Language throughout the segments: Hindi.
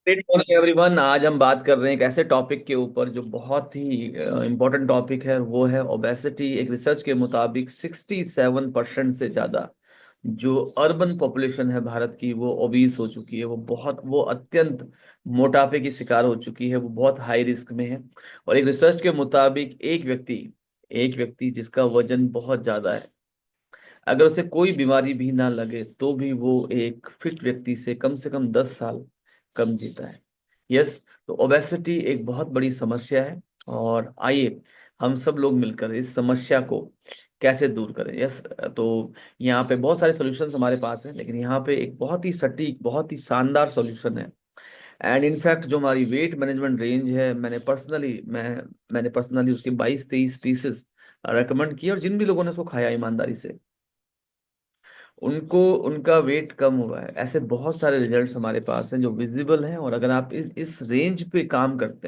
Good morning everyone. आज हम बात कर रहे हैं एक ऐसे टॉपिक के ऊपर जो बहुत ही इम्पोर्टेंट टॉपिक है। वो है ओबेसिटी। एक रिसर्च के मुताबिक 67% से ज़्यादा जो अर्बन पॉपुलेशन है भारत की, वो ओबीस हो चुकी है। वो अत्यंत मोटापे की शिकार हो चुकी है। वो बहुत हाई रिस्क में है। और एक रिसर्च के मुताबिक एक व्यक्ति जिसका वजन बहुत ज़्यादा है, अगर उसे कोई बीमारी भी ना लगे तो भी वो एक फिट व्यक्ति से कम 10 साल कम जीता है। यस। तो ओबेसिटी एक बहुत बड़ी समस्या है। और आइए हम सब लोग मिलकर इस समस्या को कैसे दूर करें। यस। तो यहाँ पे बहुत सारे सॉल्यूशंस हमारे पास हैं, लेकिन यहाँ पे एक बहुत ही सटीक, बहुत ही शानदार सॉल्यूशन है। एंड इनफैक्ट जो हमारी वेट मैनेजमेंट रेंज है, मैंने पर्सनली उसके 22-23 पीसेस रेकमेंड किए, और जिन भी लोगों ने उसको खाया ईमानदारी से, उनको उनका वेट कम हुआ है। ऐसे बहुत सारे रिजल्ट्स हमारे पास हैं जो विजिबल हैं। और अगर आप इस रेंज पे काम करते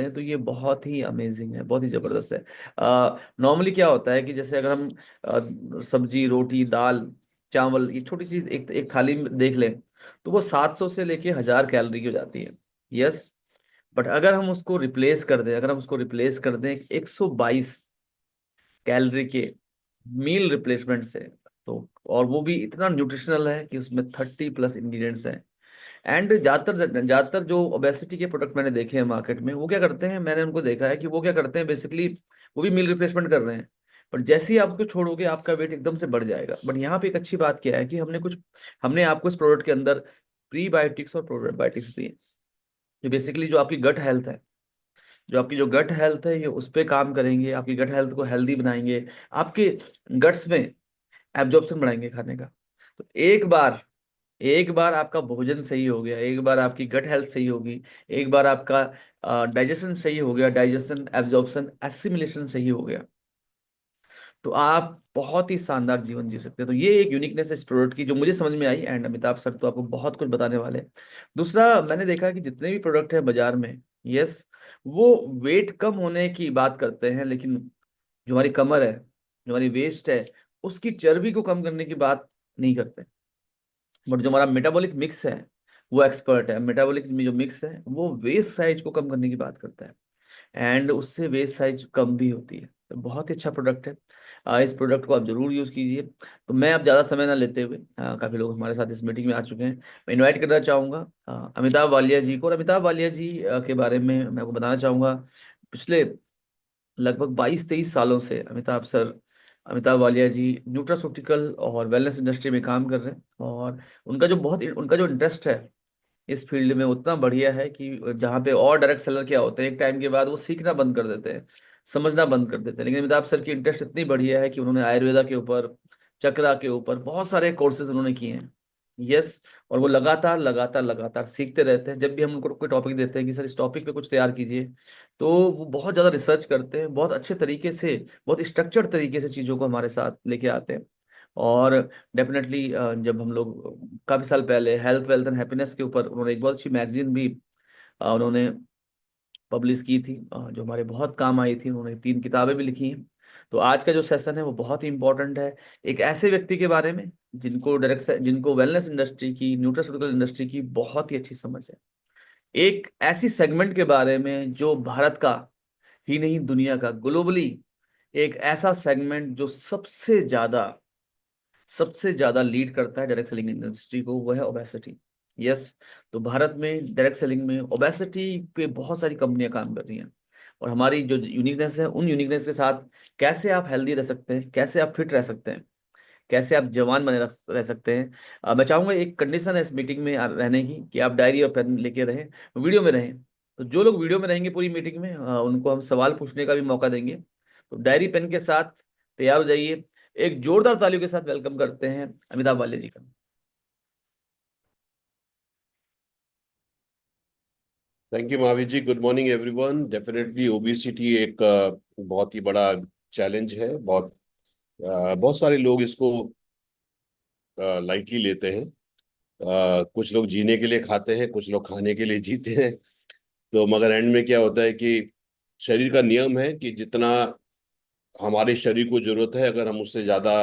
हैं, तो ये बहुत ही अमेजिंग है, बहुत ही जबरदस्त है। नॉर्मली क्या होता है कि जैसे अगर हम सब्जी, रोटी, दाल, चावल, ये छोटी सी एक थाली में देख लें, तो वो 700 से लेके 1000 कैलोरी की हो जाती है। यस। बट अगर हम उसको रिप्लेस कर दें 122 कैलोरी के मील रिप्लेसमेंट से, तो और वो भी इतना न्यूट्रिशनल है कि उसमें 30+ इंग्रेडिएंट्स हैं। एंड ज्यादातर ज्यादातर जो ओबेसिटी के प्रोडक्ट मैंने देखे हैं मार्केट में, वो क्या करते हैं, मैंने उनको देखा है कि वो क्या करते हैं बेसिकली, वो भी मील रिप्लेसमेंट कर रहे हैं। पर जैसे ही आप उसको छोड़ोगे, आपका वेट एकदम से बढ़ जाएगा। बट यहाँ पे एक अच्छी बात क्या है कि हमने आपको इस प्रोडक्ट के अंदर प्रीबायोटिक्स और प्रोबायोटिक्स दिए, जो बेसिकली जो आपकी जो गट हेल्थ है, ये उस पे काम करेंगे, आपकी गट हेल्थ को हेल्दी बनाएंगे, आपके गट्स में एब्जॉर्प्शन बढ़ाएंगे खाने का। तो एक बार आपका भोजन सही हो गया, एक बार आपकी गट हेल्थ सही होगी, एक बार आपका डाइजेशन सही हो गया, डाइजेशन, एब्जॉर्प्शन, एसिमिलेशन सही हो गया, तो आप बहुत ही शानदार जीवन जी सकते हैं। तो ये एक यूनिकनेस है इस प्रोडक्ट की जो मुझे समझ में आई। एंड अमिताभ सर तो आपको बहुत कुछ बताने वाले हैं। दूसरा, मैंने देखा कि जितने भी प्रोडक्ट है बाजार में, यस, वो वेट कम होने की बात करते हैं, लेकिन जो हमारी कमर है, जो हमारी वेस्ट है, उसकी चर्बी को कम करने की बात नहीं करते। बट जो हमारा मेटाबॉलिक मिक्स है, वो एक्सपर्ट है। मेटाबॉलिक में जो मिक्स है, वो वेस्ट साइज को कम करने की बात करता है। एंड उससे वेस्ट साइज कम भी होती है। तो बहुत ही अच्छा प्रोडक्ट है। इस प्रोडक्ट को आप जरूर यूज कीजिए। तो मैं अब ज़्यादा समय ना लेते हुए, काफ़ी लोग हमारे साथ इस मीटिंग में आ चुके हैं, मैं इनवाइट करना चाहूँगा अमिताभ वालिया जी को। और अमिताभ वालिया जी के बारे में मैं आपको बताना चाहूँगा, पिछले लगभग 22-23 सालों से अमिताभ वालिया जी न्यूट्रास्यूटिकल और वेलनेस इंडस्ट्री में काम कर रहे हैं। और उनका जो इंटरेस्ट है इस फील्ड में उतना बढ़िया है कि जहाँ पे और डायरेक्ट सेलर क्या होते हैं, एक टाइम के बाद वो सीखना बंद कर देते हैं, समझना बंद कर देते हैं। लेकिन अमिताभ सर की इंटरेस्ट इतनी बढ़िया है कि उन्होंने आयुर्वेदा के ऊपर, चक्रा के ऊपर बहुत सारे कोर्सेज उन्होंने किए हैं। यस। और वो लगातार लगातार लगातार सीखते रहते हैं। जब भी हम उनको कोई टॉपिक देते हैं कि सर इस टॉपिक पे कुछ तैयार कीजिए, तो वो बहुत ज़्यादा रिसर्च करते हैं, बहुत अच्छे तरीके से, बहुत स्ट्रक्चर्ड तरीके से चीज़ों को हमारे साथ लेके आते हैं। और डेफिनेटली जब हम लोग काफ़ी साल पहले हेल्थ, वेल्थ एंड हैप्पीनेस के ऊपर, उन्होंने एक बहुत अच्छी मैगजीन भी उन्होंने पब्लिश की थी, जो हमारे बहुत काम आई थी। उन्होंने 3 किताबें भी लिखी हैं। तो आज का जो सेशन है वो बहुत ही इंपॉर्टेंट है, एक ऐसे व्यक्ति के बारे में जिनको वेलनेस इंडस्ट्री की, न्यूट्रास्यूटिकल इंडस्ट्री की बहुत ही अच्छी समझ है। एक ऐसी सेगमेंट के बारे में जो भारत का ही नहीं, दुनिया का, ग्लोबली एक ऐसा सेगमेंट जो सबसे ज्यादा लीड करता है डायरेक्ट सेलिंग इंडस्ट्री को, वो है ओबेसिटी। यस। तो भारत में डायरेक्ट सेलिंग में ओबेसिटी पे बहुत सारी कंपनियां काम कर रही हैं। और हमारी जो यूनिकनेस है, उन यूनिकनेस के साथ कैसे आप हेल्दी रह सकते हैं, कैसे आप फिट रह सकते हैं, कैसे आप जवान रह सकते हैं। मैं चाहूंगा, एक कंडीशन है इस मीटिंग में रहने की, कि आप डायरी और पेन लेके रहें, वीडियो में रहें। तो जो लोग वीडियो में रहेंगे पूरी मीटिंग में, उनको हम सवाल पूछने का भी मौका देंगे। तो डायरी पेन के साथ तैयार हो जाइए। एक जोरदार तालियों के साथ वेलकम करते हैं अमिताभ वालिया जी का। Thank you Mahavir ji. Good morning everyone. Definitely obesity एक बहुत ही बड़ा चैलेंज है। बहुत सारे लोग इसको लाइटली लेते हैं। कुछ लोग जीने के लिए खाते हैं, कुछ लोग खाने के लिए जीते हैं। तो मगर एंड में क्या होता है कि शरीर का नियम है कि जितना हमारे शरीर को जरूरत है, अगर हम उससे ज्यादा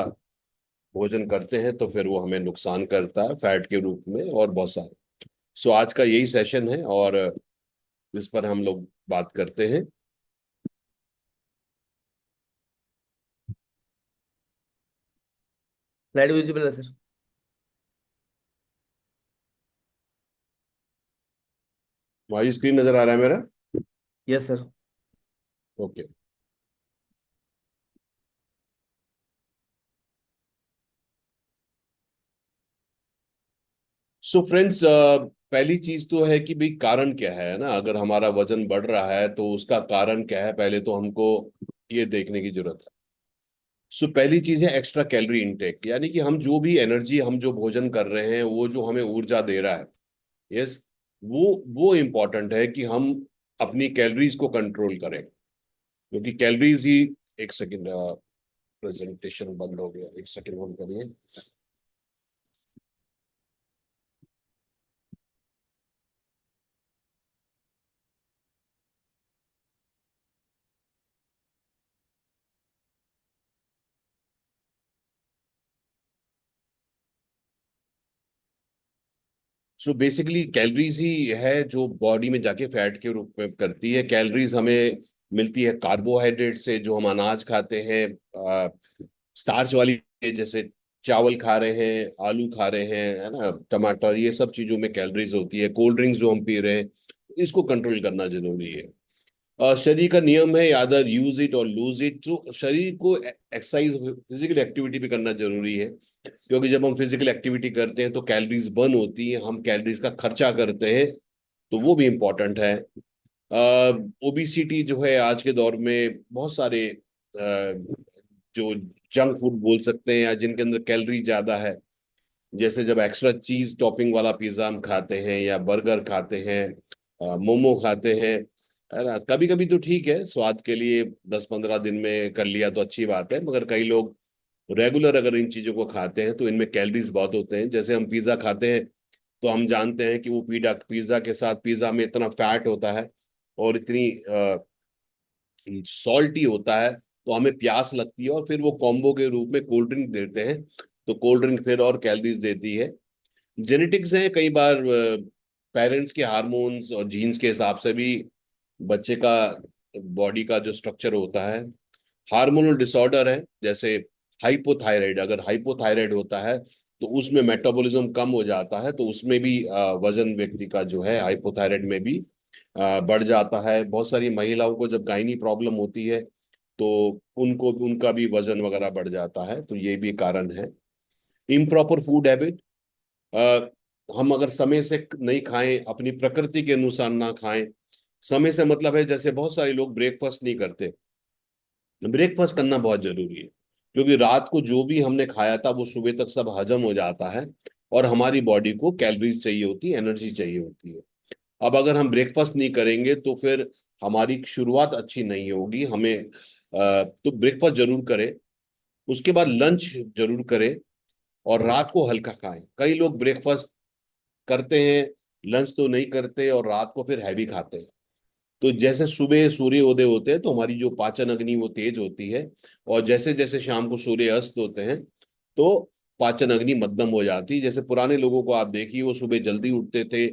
भोजन करते हैं तो फिर वो हमें नुकसान करता है, फैट के रूप में और बहुत सारे। सो आज का यही सेशन है और इस पर हम लोग बात करते हैं। स्लाइड विजिबल है सर? हमारी स्क्रीन नजर आ रहा है मेरा? Yes sir. Okay. So friends, पहली चीज तो है कि भाई कारण क्या है ना। अगर हमारा वजन बढ़ रहा है तो उसका कारण क्या है, पहले तो हमको ये देखने की जरूरत है। सो पहली चीज है एक्स्ट्रा कैलोरी इनटेक, यानी कि हम जो भी एनर्जी, हम जो भोजन कर रहे हैं, वो जो हमें ऊर्जा दे रहा है, यस, वो इम्पोर्टेंट है कि हम अपनी कैलोरीज को कंट्रोल करें, क्योंकि कैलोरीज ही। एक सेकेंड, प्रेजेंटेशन बंद हो गया, एक सेकेंड होल्ड करिए। सो बेसिकली कैलोरीज ही है जो बॉडी में जाके फैट के रूप में करती है। कैलोरीज हमें मिलती है कार्बोहाइड्रेट से, जो हम अनाज खाते हैं, स्टार्च वाली, जैसे चावल खा रहे हैं, आलू खा रहे हैं, है ना, टमाटर, ये सब चीजों में कैलोरीज होती है। कोल्ड ड्रिंक्स जो हम पी रहे हैं, इसको कंट्रोल करना जरूरी है। शरीर का नियम है, आदर यूज इट और लूज इट। तो शरीर को एक्सरसाइज, फिजिकल एक्टिविटी भी करना जरूरी है, क्योंकि जब हम फिजिकल एक्टिविटी करते हैं तो कैलोरीज बर्न होती है, हम कैलोरीज का खर्चा करते हैं, तो वो भी इम्पोर्टेंट है। ओबिसिटी जो है आज के दौर में बहुत सारे जो जंक फूड बोल सकते हैं, या जिनके अंदर कैलोरी ज्यादा है, जैसे जब एक्स्ट्रा चीज टॉपिंग वाला पिज्जा हम खाते हैं, या बर्गर खाते हैं, मोमो खाते हैं, है ना। कभी कभी तो ठीक है, स्वाद के लिए 10-15 दिन में कर लिया तो अच्छी बात है, मगर कई लोग रेगुलर अगर इन चीजों को खाते हैं तो इनमें कैलोरीज बहुत होते हैं। जैसे हम पिज्जा खाते हैं तो हम जानते हैं कि वो पिज्जा पिज्जा के साथ, पिज्जा में इतना फैट होता है और इतनी सॉल्टी होता है, तो हमें प्यास लगती है, और फिर वो कॉम्बो के रूप में कोल्ड ड्रिंक देते हैं, तो कोल्ड ड्रिंक फिर और कैलोरीज देती है। जेनेटिक्स है कई बार, पेरेंट्स के हार्मोन्स और जीन्स के हिसाब से भी बच्चे का बॉडी का जो स्ट्रक्चर होता है। हार्मोनल डिसऑर्डर है, जैसे हाइपोथायराइड, अगर हाइपोथायराइड होता है तो उसमें मेटाबॉलिज्म कम हो जाता है, तो उसमें भी वजन व्यक्ति का जो है हाइपोथायराइड में भी बढ़ जाता है। बहुत सारी महिलाओं को जब गायनी प्रॉब्लम होती है तो उनको उनका भी वजन वगैरह बढ़ जाता है, तो ये भी कारण है। इम्प्रॉपर फूड हैबिट, हम अगर समय से नहीं खाएं, अपनी प्रकृति के अनुसार ना खाएं। समय से मतलब है, जैसे बहुत सारे लोग ब्रेकफास्ट नहीं करते। ब्रेकफास्ट करना बहुत जरूरी है, क्योंकि रात को जो भी हमने खाया था वो सुबह तक सब हजम हो जाता है, और हमारी बॉडी को कैलोरीज चाहिए होती है, एनर्जी चाहिए होती है। अब अगर हम ब्रेकफास्ट नहीं करेंगे तो फिर हमारी शुरुआत अच्छी नहीं होगी। हमें तो ब्रेकफास्ट जरूर करें, उसके बाद लंच जरूर करें, और रात को हल्का खाएं। कई लोग ब्रेकफास्ट करते हैं, लंच तो नहीं करते, और रात को फिर हैवी खाते हैं। तो जैसे सुबह सूर्य उदय होते हैं तो हमारी जो पाचन अग्नि वो तेज होती है, और जैसे जैसे शाम को सूर्य अस्त होते हैं तो पाचन अग्नि मध्यम हो जाती है। जैसे पुराने लोगों को आप देखिए, वो सुबह जल्दी उठते थे,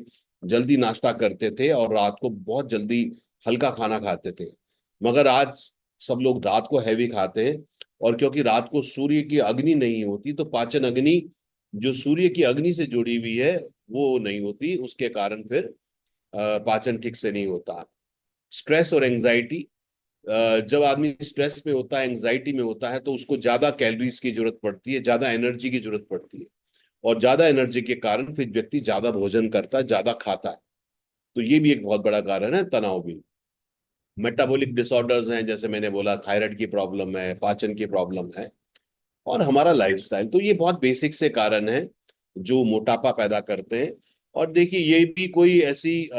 जल्दी नाश्ता करते थे, और रात को बहुत जल्दी हल्का खाना खाते थे। मगर आज सब लोग रात को हैवी खाते हैं, और क्योंकि रात को सूर्य की अग्नि नहीं होती, तो पाचन अग्नि जो सूर्य की अग्नि से जुड़ी हुई है वो नहीं होती, उसके कारण फिर पाचन ठीक से नहीं होता। स्ट्रेस और एंजाइटी, जब आदमी स्ट्रेस में होता है, एंजाइटी में होता है, तो उसको ज्यादा कैलोरीज की जरूरत पड़ती है, ज्यादा एनर्जी की जरूरत पड़ती है, और ज्यादा एनर्जी के कारण फिर व्यक्ति ज्यादा भोजन करता है, ज्यादा खाता है। तो ये भी एक बहुत बड़ा कारण है, तनाव भी। मेटाबॉलिक डिसऑर्डर्स हैं, जैसे मैंने बोला, थायराइड की प्रॉब्लम है, पाचन की प्रॉब्लम है, और हमारा लाइफस्टाइल। तो ये बहुत बेसिक से कारण है जो मोटापा पैदा करते हैं। और देखिए, ये भी कोई ऐसी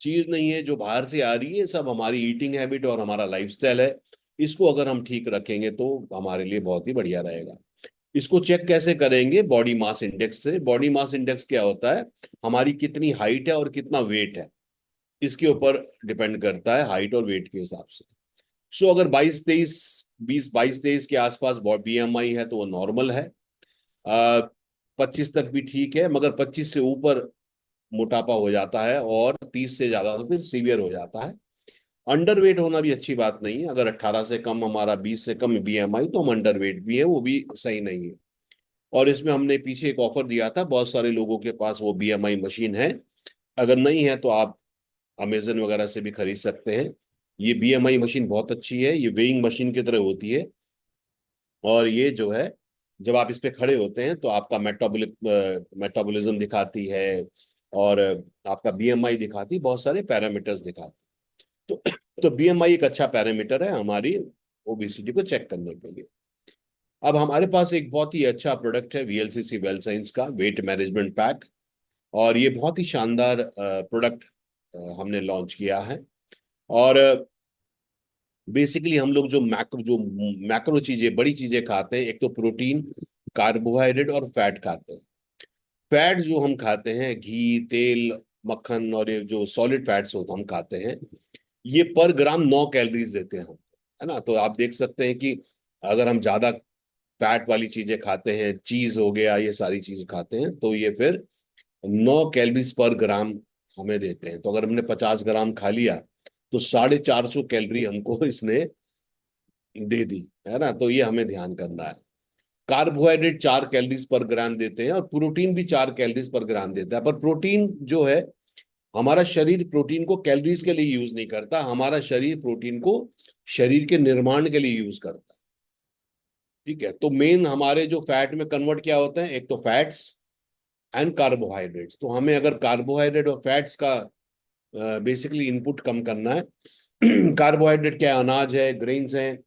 चीज नहीं है जो बाहर से आ रही है, सब हमारी ईटिंग हैबिट और हमारा लाइफस्टाइल है। इसको अगर हम ठीक रखेंगे तो हमारे लिए बहुत ही बढ़िया रहेगा। इसको चेक कैसे करेंगे? बॉडी मास इंडेक्स से। बॉडी मास इंडेक्स क्या होता है? हमारी कितनी हाइट है और कितना वेट है, इसके ऊपर डिपेंड करता है, हाइट और वेट के हिसाब से। सो अगर 22-23 के आसपास बीएमआई है तो वो नॉर्मल है। 25 तक भी ठीक है, मगर 25 से ऊपर मोटापा हो जाता है, और 30 से ज्यादा तो फिर सीवियर हो जाता है। अंडर वेट होना भी अच्छी बात नहीं है। अगर 18 से कम हमारा, 20 से कम बीएमआई, तो हम अंडर वेट भी है, वो भी सही नहीं है। और इसमें हमने पीछे एक ऑफर दिया था, बहुत सारे लोगों के पास वो बीएमआई मशीन है। अगर नहीं है तो आप अमेजन वगैरह से भी खरीद सकते हैं। ये बीएमआई मशीन बहुत अच्छी है, ये वेइंग मशीन की तरह होती है। और ये जो है, जब आप इस पे खड़े होते हैं तो आपका मेटाबॉलिज्म दिखाती है, और आपका बीएमआई दिखाती, बहुत सारे पैरामीटर्स दिखाती। तो तो बीएमआई एक अच्छा पैरामीटर है हमारी ओबेसिटी को चेक करने के लिए। अब हमारे पास एक बहुत ही अच्छा प्रोडक्ट है वीएलसीसी वेल साइंस का वेट मैनेजमेंट पैक। और ये बहुत ही शानदार प्रोडक्ट हमने लॉन्च किया है। और बेसिकली हम लोग जो मैक्रो चीजें, बड़ी चीजें खाते हैं, एक तो प्रोटीन, कार्बोहाइड्रेट और फैट खाते हैं। फैट जो हम खाते हैं, घी, तेल, मक्खन, और ये जो सॉलिड फैट्स होते हम खाते हैं, ये पर ग्राम 9 कैलोरीज देते हैं हम, है ना। तो आप देख सकते हैं कि अगर हम ज्यादा फैट वाली चीजें खाते हैं, चीज हो गया, ये सारी चीज खाते हैं, तो ये फिर 9 कैलोरीज पर ग्राम हमें देते हैं। तो अगर हमने 50 ग्राम खा लिया, तो 450 कैलोरी हमको इसने दे दी, है ना। तो ये हमें ध्यान करना है। कार्बोहाइड्रेट 4 कैलोरीज पर ग्राम देते हैं, और प्रोटीन भी 4 कैलोरीज पर ग्राम देता है। पर प्रोटीन जो है, हमारा शरीर प्रोटीन को कैलोरीज के लिए यूज नहीं करता, हमारा शरीर प्रोटीन को शरीर के निर्माण के लिए यूज करता है। ठीक है, तो मेन हमारे जो फैट में कन्वर्ट क्या होते हैं, एक तो फैट्स एंड कार्बोहाइड्रेट्स। तो हमें अगर कार्बोहाइड्रेट और फैट्स का बेसिकली इनपुट कम करना है। कार्बोहाइड्रेट क्या है, अनाज है, ग्रेन्स हैं।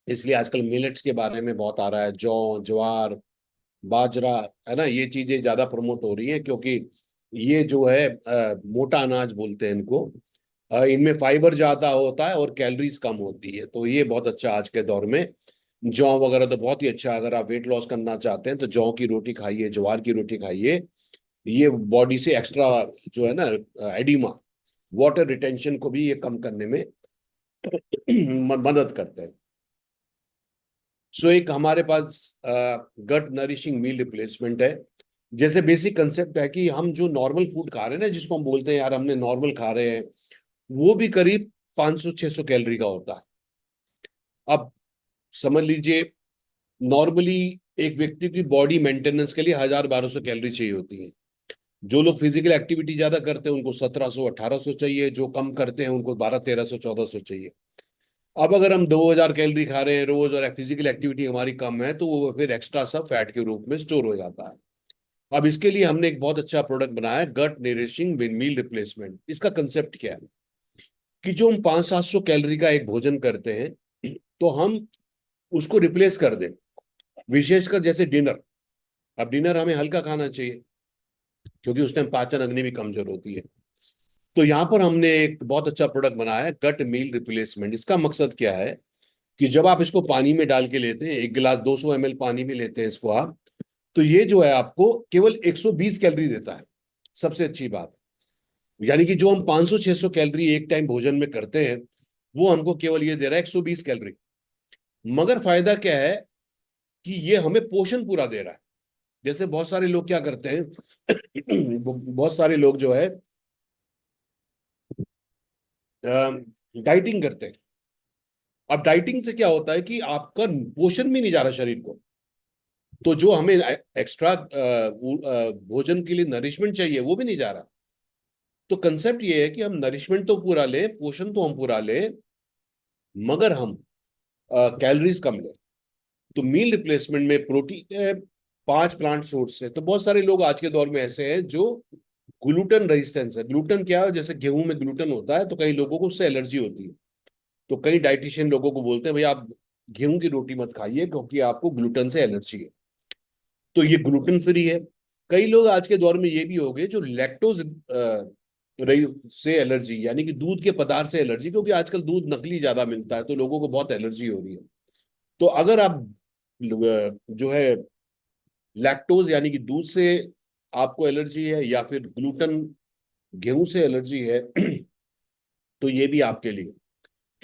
इसलिए आजकल मिलेट्स के बारे में बहुत आ रहा है, जौ, ज्वार, बाजरा, है ना। ये चीजें ज्यादा प्रमोट हो रही हैं, क्योंकि ये जो है मोटा अनाज बोलते हैं इनको। इनमें फाइबर ज्यादा होता है और कैलोरीज कम होती है, तो ये बहुत अच्छा आज के दौर में। जौ वगैरह तो बहुत ही अच्छा है। अगर आप वेट लॉस करना चाहते हैं तो जौ की रोटी खाइए, ज्वार की रोटी खाइए। ये बॉडी से एक्स्ट्रा जो है ना, एडिमा, वाटर रिटेंशन को भी ये कम करने में मदद करते हैं। सो एक हमारे पास गट नरिशिंग मील रिप्लेसमेंट है। जैसे बेसिक कंसेप्ट है कि हम जो नॉर्मल फूड खा रहे हैं ना, जिसको हम बोलते हैं यार हमने नॉर्मल खा रहे हैं, वो भी करीब 500-600 कैलोरी का होता है। अब समझ लीजिए, नॉर्मली एक व्यक्ति की बॉडी मेंटेनेंस के लिए 1000-1200 कैलोरी चाहिए होती है। जो लोग फिजिकल एक्टिविटी ज्यादा करते हैं उनको 1700-1800 चाहिए, जो कम करते हैं उनको 1200-1300-1400 चाहिए। अब अगर हम 2000 कैलोरी खा रहे हैं रोज, और फिजिकल एक्टिविटी हमारी कम है, तो वो फिर एक्स्ट्रा सब फैट के रूप में स्टोर हो जाता है। अब इसके लिए हमने एक बहुत अच्छा प्रोडक्ट बनाया है, गट नरिशिंग मील रिप्लेसमेंट। इसका कंसेप्ट क्या है कि जो हम 500-700 कैलोरी का एक भोजन करते हैं, तो हम उसको रिप्लेस कर दें। विशेषकर जैसे डिनर, अब डिनर हमें हल्का खाना चाहिए, क्योंकि उस टाइम पाचन अग्नि भी कमजोर होती है। तो यहाँ पर हमने एक बहुत अच्छा प्रोडक्ट बनाया है, गट मील रिप्लेसमेंट। इसका मकसद क्या है कि जब आप इसको पानी में डाल के लेते हैं, 1 गिलास 200 ml पानी में लेते हैं इसको आप, तो ये जो है आपको केवल 120 कैलोरी देता है। सबसे अच्छी बात, यानी कि जो हम 500-600 कैलोरी एक टाइम भोजन में करते हैं, वो हमको केवल ये दे रहा है 120 कैलोरी। मगर फायदा क्या है कि ये हमें पोषण पूरा दे रहा है। जैसे बहुत सारे लोग क्या करते हैं, बहुत सारे लोग जो है डाइटिंग करते हैं। अब डाइटिंग से क्या होता है कि आपका पोषण भी नहीं जा रहा शरीर को, तो जो हमें एक्स्ट्रा भोजन के लिए नरिशमेंट चाहिए वो भी नहीं जा रहा। तो कंसेप्ट ये है कि हम नरिशमेंट तो पूरा लें, पोषण तो हम पूरा लें, मगर हम कैलोरीज कम लें। तो मील रिप्लेसमेंट में प्रोटीन है, 5 प्लांट सोर्स है। तो बहुत सारे लोग आज के दौर में ऐसे हैं जो ग्लूटन रेजिस्टेंस है। ग्लूटन क्या है, जैसे गेहूं में ग्लूटन होता है, तो कई लोगों को उससे एलर्जी होती है। तो कई डाइटिशियन लोगों को बोलते हैं भाई आप गेहूं की रोटी मत खाइए, क्योंकि आपको ग्लूटन से एलर्जी है। तो ये ग्लूटेन फ्री है। कई लोग आज के दौर में ये भी हो गए जो लैक्टोज से एलर्जी, यानी कि दूध के पदार्थ से एलर्जी, क्योंकि आजकल दूध नकली ज्यादा मिलता है, तो लोगों को बहुत एलर्जी हो रही है। तो अगर आप जो है लैक्टोज यानी कि दूध से आपको एलर्जी है, या फिर ग्लूटन गेहूं से एलर्जी है, तो ये भी आपके लिए,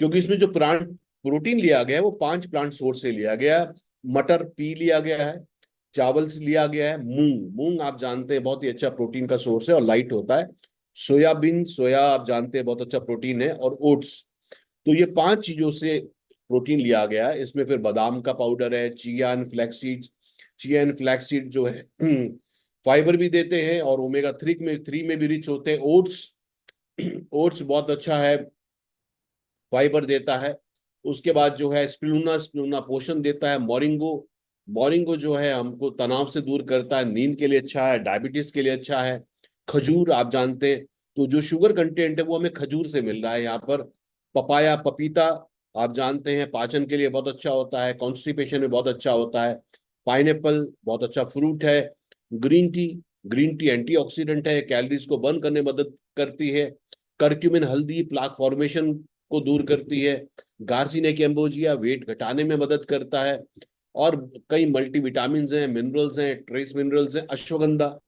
क्योंकि इसमें जो प्लांट प्रोटीन लिया गया है वो 5 प्लांट सोर्स से लिया गया। मटर पी लिया गया है, चावल से लिया गया है। मूंग, मूंग आप जानते हैं बहुत ही अच्छा प्रोटीन का सोर्स है और लाइट होता है। सोयाबीन, सोया आप जानते हैं बहुत अच्छा प्रोटीन है। और ओट्स। तो ये 5 चीजों से प्रोटीन लिया गया है। इसमें फिर बादाम का पाउडर है, chia and flax seeds. Chia and flax seed जो है फाइबर भी देते हैं और ओमेगा 3 में भी रिच होते हैं। ओट्स, ओट्स बहुत अच्छा है, फाइबर देता है। उसके बाद जो है स्पिरुलिना, स्पिरुलिना पोषण देता है। मोरिंगो, मोरिंगो जो है हमको तनाव से दूर करता है, नींद के लिए अच्छा है, डायबिटीज के लिए अच्छा है। खजूर आप जानते हैं, तो जो शुगर कंटेंट है वो हमें खजूर से मिल रहा है यहाँ पर। पपाया, पपीता आप जानते हैं पाचन के लिए बहुत अच्छा होता है, कॉन्स्टिपेशन में बहुत अच्छा होता है। पाइनएप्पल बहुत अच्छा फ्रूट है। Green tea, green tea antioxidant है, कैलोरीज को बर्न करने में मदद करती है। करक्यूमिन, हल्दी प्लाक फॉर्मेशन को दूर करती है। गार्सिनेक एम्बोजिया वेट घटाने में मदद करता है। और कई मल्टीविटामिन हैं, मिनरल्स हैं, ट्रेस मिनरल्स हैं। अश्वगंधा,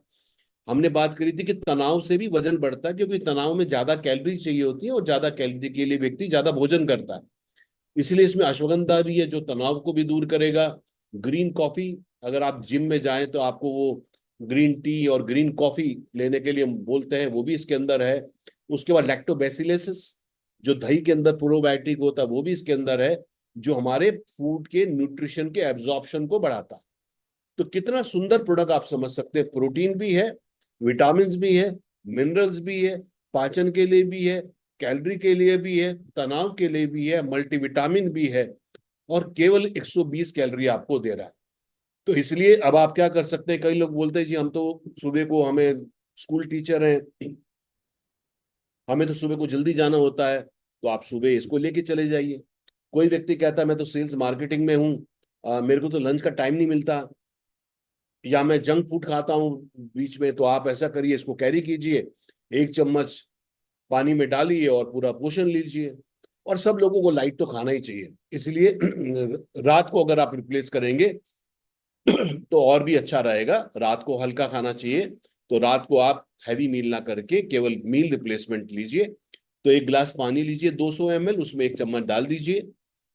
हमने बात करी थी कि तनाव से भी वजन बढ़ता है, क्योंकि तनाव में ज्यादा कैलोरी चाहिए होती है और ज्यादा कैलोरी के लिए व्यक्ति ज्यादा भोजन करता है। इसलिए इसमें अश्वगंधा भी है जो तनाव को भी दूर करेगा। ग्रीन कॉफी, अगर आप जिम में जाएं तो आपको वो ग्रीन टी और ग्रीन कॉफी लेने के लिए हम बोलते हैं, वो भी इसके अंदर है। उसके बाद लैक्टोबैसिलस, जो दही के अंदर प्रोबायोटिक होता है, वो भी इसके अंदर है, जो हमारे फूड के न्यूट्रिशन के एब्जॉर्प्शन को बढ़ाता है। तो कितना सुंदर प्रोडक्ट आप समझ सकते हैं। प्रोटीन भी है, विटामिन भी है, मिनरल्स भी है, पाचन के लिए भी है, कैलोरी के लिए भी है, तनाव के लिए भी है, मल्टीविटामिन भी है। और केवल 120 कैलोरी आपको दे रहा है। तो इसलिए अब आप क्या कर सकते हैं, कई लोग बोलते हैं जी हम तो सुबह को, हमें स्कूल टीचर हैं, हमें तो सुबह को जल्दी जाना होता है, तो आप सुबह इसको लेके चले जाइए। कोई व्यक्ति कहता है मैं तो सेल्स मार्केटिंग में हूँ, मेरे को तो लंच का टाइम नहीं मिलता, या मैं जंक फूड खाता हूँ बीच में, तो आप ऐसा करिए, इसको कैरी कीजिए, 1 चम्मच पानी में डालिए और पूरा पोषण लीजिए। और सब लोगों को लाइट तो खाना ही चाहिए, इसलिए रात को अगर आप रिप्लेस करेंगे तो और भी अच्छा रहेगा। रात को हल्का खाना चाहिए, तो रात को आप हैवी मील ना करके केवल मील रिप्लेसमेंट लीजिए। तो 1 गिलास पानी लीजिए 200 ml, उसमें 1 चम्मच डाल दीजिए।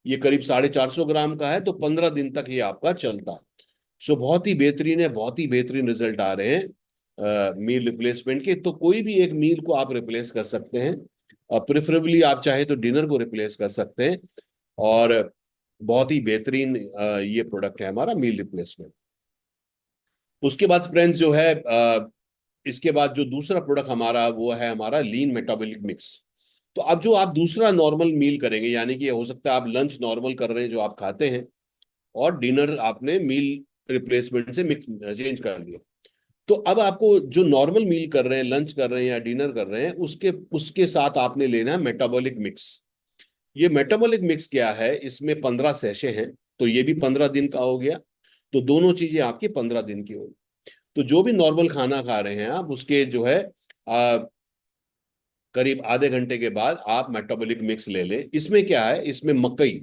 ये करीब 450 ग्राम का है, तो 15 दिन तक ये आपका चलता है। सो बहुत ही बेहतरीन है, बहुत ही बेहतरीन रिजल्ट आ रहे हैं मील रिप्लेसमेंट के। तो कोई भी एक मील को आप रिप्लेस कर सकते हैं, प्रेफरेबली आप चाहे तो डिनर को रिप्लेस कर सकते हैं। और बहुत ही बेहतरीन ये प्रोडक्ट है हमारा मील रिप्लेसमेंट। उसके बाद फ्रेंड्स जो है इसके बाद जो दूसरा प्रोडक्ट हमारा, वो है हमारा लीन मेटाबॉलिक मिक्स। तो अब जो आप दूसरा नॉर्मल मील करेंगे, यानी कि हो सकता है आप लंच नॉर्मल कर रहे हैं जो आप खाते हैं, और डिनर आपने मील रिप्लेसमेंट से मिक्स चेंज कर दिया। तो अब आपको जो नॉर्मल मील कर रहे हैं, लंच कर रहे हैं या डिनर कर रहे हैं, उसके उसके साथ आपने लेना है मेटाबॉलिक मिक्स। ये मेटाबॉलिक मिक्स क्या है, इसमें 15 सैशे हैं, तो ये भी 15 दिन का हो गया। तो दोनों चीजें आपकी 15 दिन की होगी। तो जो भी नॉर्मल खाना खा रहे हैं आप, उसके जो है आ, करीब आधे घंटे के बाद आप मेटाबॉलिक मिक्स ले लें। इसमें क्या है, इसमें मकई,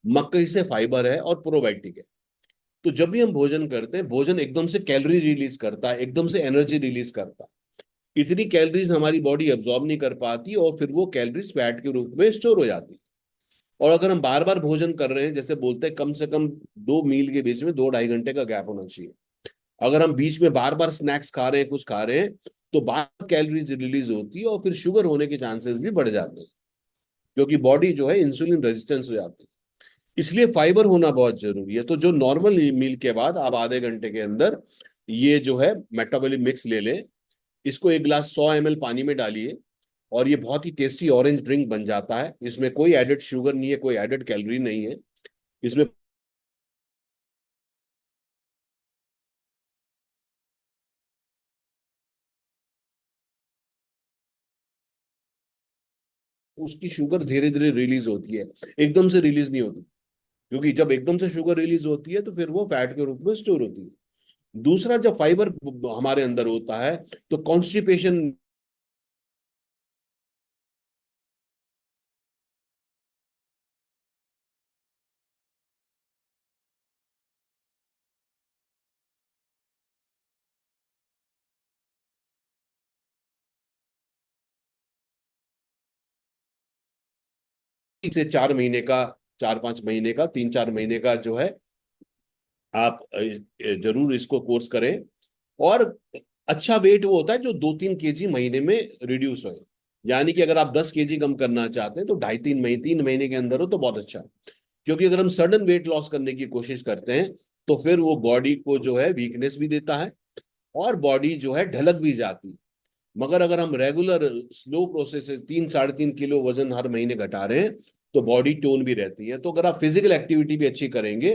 मकई से फाइबर है और प्रोबायोटिक है। तो जब भी हम भोजन करते हैं, भोजन एकदम से कैलोरी रिलीज करता है, एकदम से एनर्जी रिलीज करता है। इतनी कैलोरीज हमारी बॉडी एब्जॉर्ब नहीं कर पाती, और फिर वो कैलोरीज फैट के रूप में स्टोर हो जाती है। और अगर हम बार बार भोजन कर रहे हैं, जैसे बोलते हैं कम से कम 2 मील के बीच में 2-2.5 घंटे का गैप होना चाहिए। अगर हम बीच में बार बार स्नैक्स खा रहे हैं, कुछ खा रहे हैं, तो बार कैलोरीज रिलीज होती है और फिर शुगर होने के चांसेस भी बढ़ जाते हैं, क्योंकि बॉडी जो है इंसुलिन रेजिस्टेंस हो जाती है। इसलिए फाइबर होना बहुत जरूरी है। तो जो नॉर्मल मील के बाद आप आधे घंटे के अंदर ये जो है मेटाबॉलिक मिक्स ले लें। इसको 1 गिलास 100 ml पानी में डालिए, और ये बहुत ही टेस्टी ऑरेंज ड्रिंक बन जाता है। इसमें कोई एडेड शुगर नहीं है, कोई एडेड कैलोरी नहीं है इसमें। उसकी शुगर धीरे धीरे रिलीज होती है, एकदम से रिलीज नहीं होती, क्योंकि जब एकदम से शुगर रिलीज होती है तो फिर वो फैट के रूप में स्टोर होती है। दूसरा, जब फाइबर हमारे अंदर होता है, तो कॉन्स्टिपेशन से 4 महीने का, 4-5 महीने का, 3-4 महीने का जो है आप जरूर इसको कोर्स करें। और अच्छा वेट वो होता है जो 2-3 केजी महीने में रिड्यूस हो। यानी कि अगर आप 10 केजी कम करना चाहते हैं तो 2.5-3 महीने 3 महीने के अंदर हो तो बहुत अच्छा है। क्योंकि अगर हम सडन वेट लॉस करने की कोशिश करते हैं तो फिर वो बॉडी को जो है वीकनेस भी देता है, और बॉडी जो है ढलक भी जाती है। मगर अगर हम रेगुलर स्लो प्रोसेस से 3-3.5 किलो वजन हर महीने घटा रहे हैं तो बॉडी टोन भी रहती है। तो अगर आप फिजिकल एक्टिविटी भी अच्छी करेंगे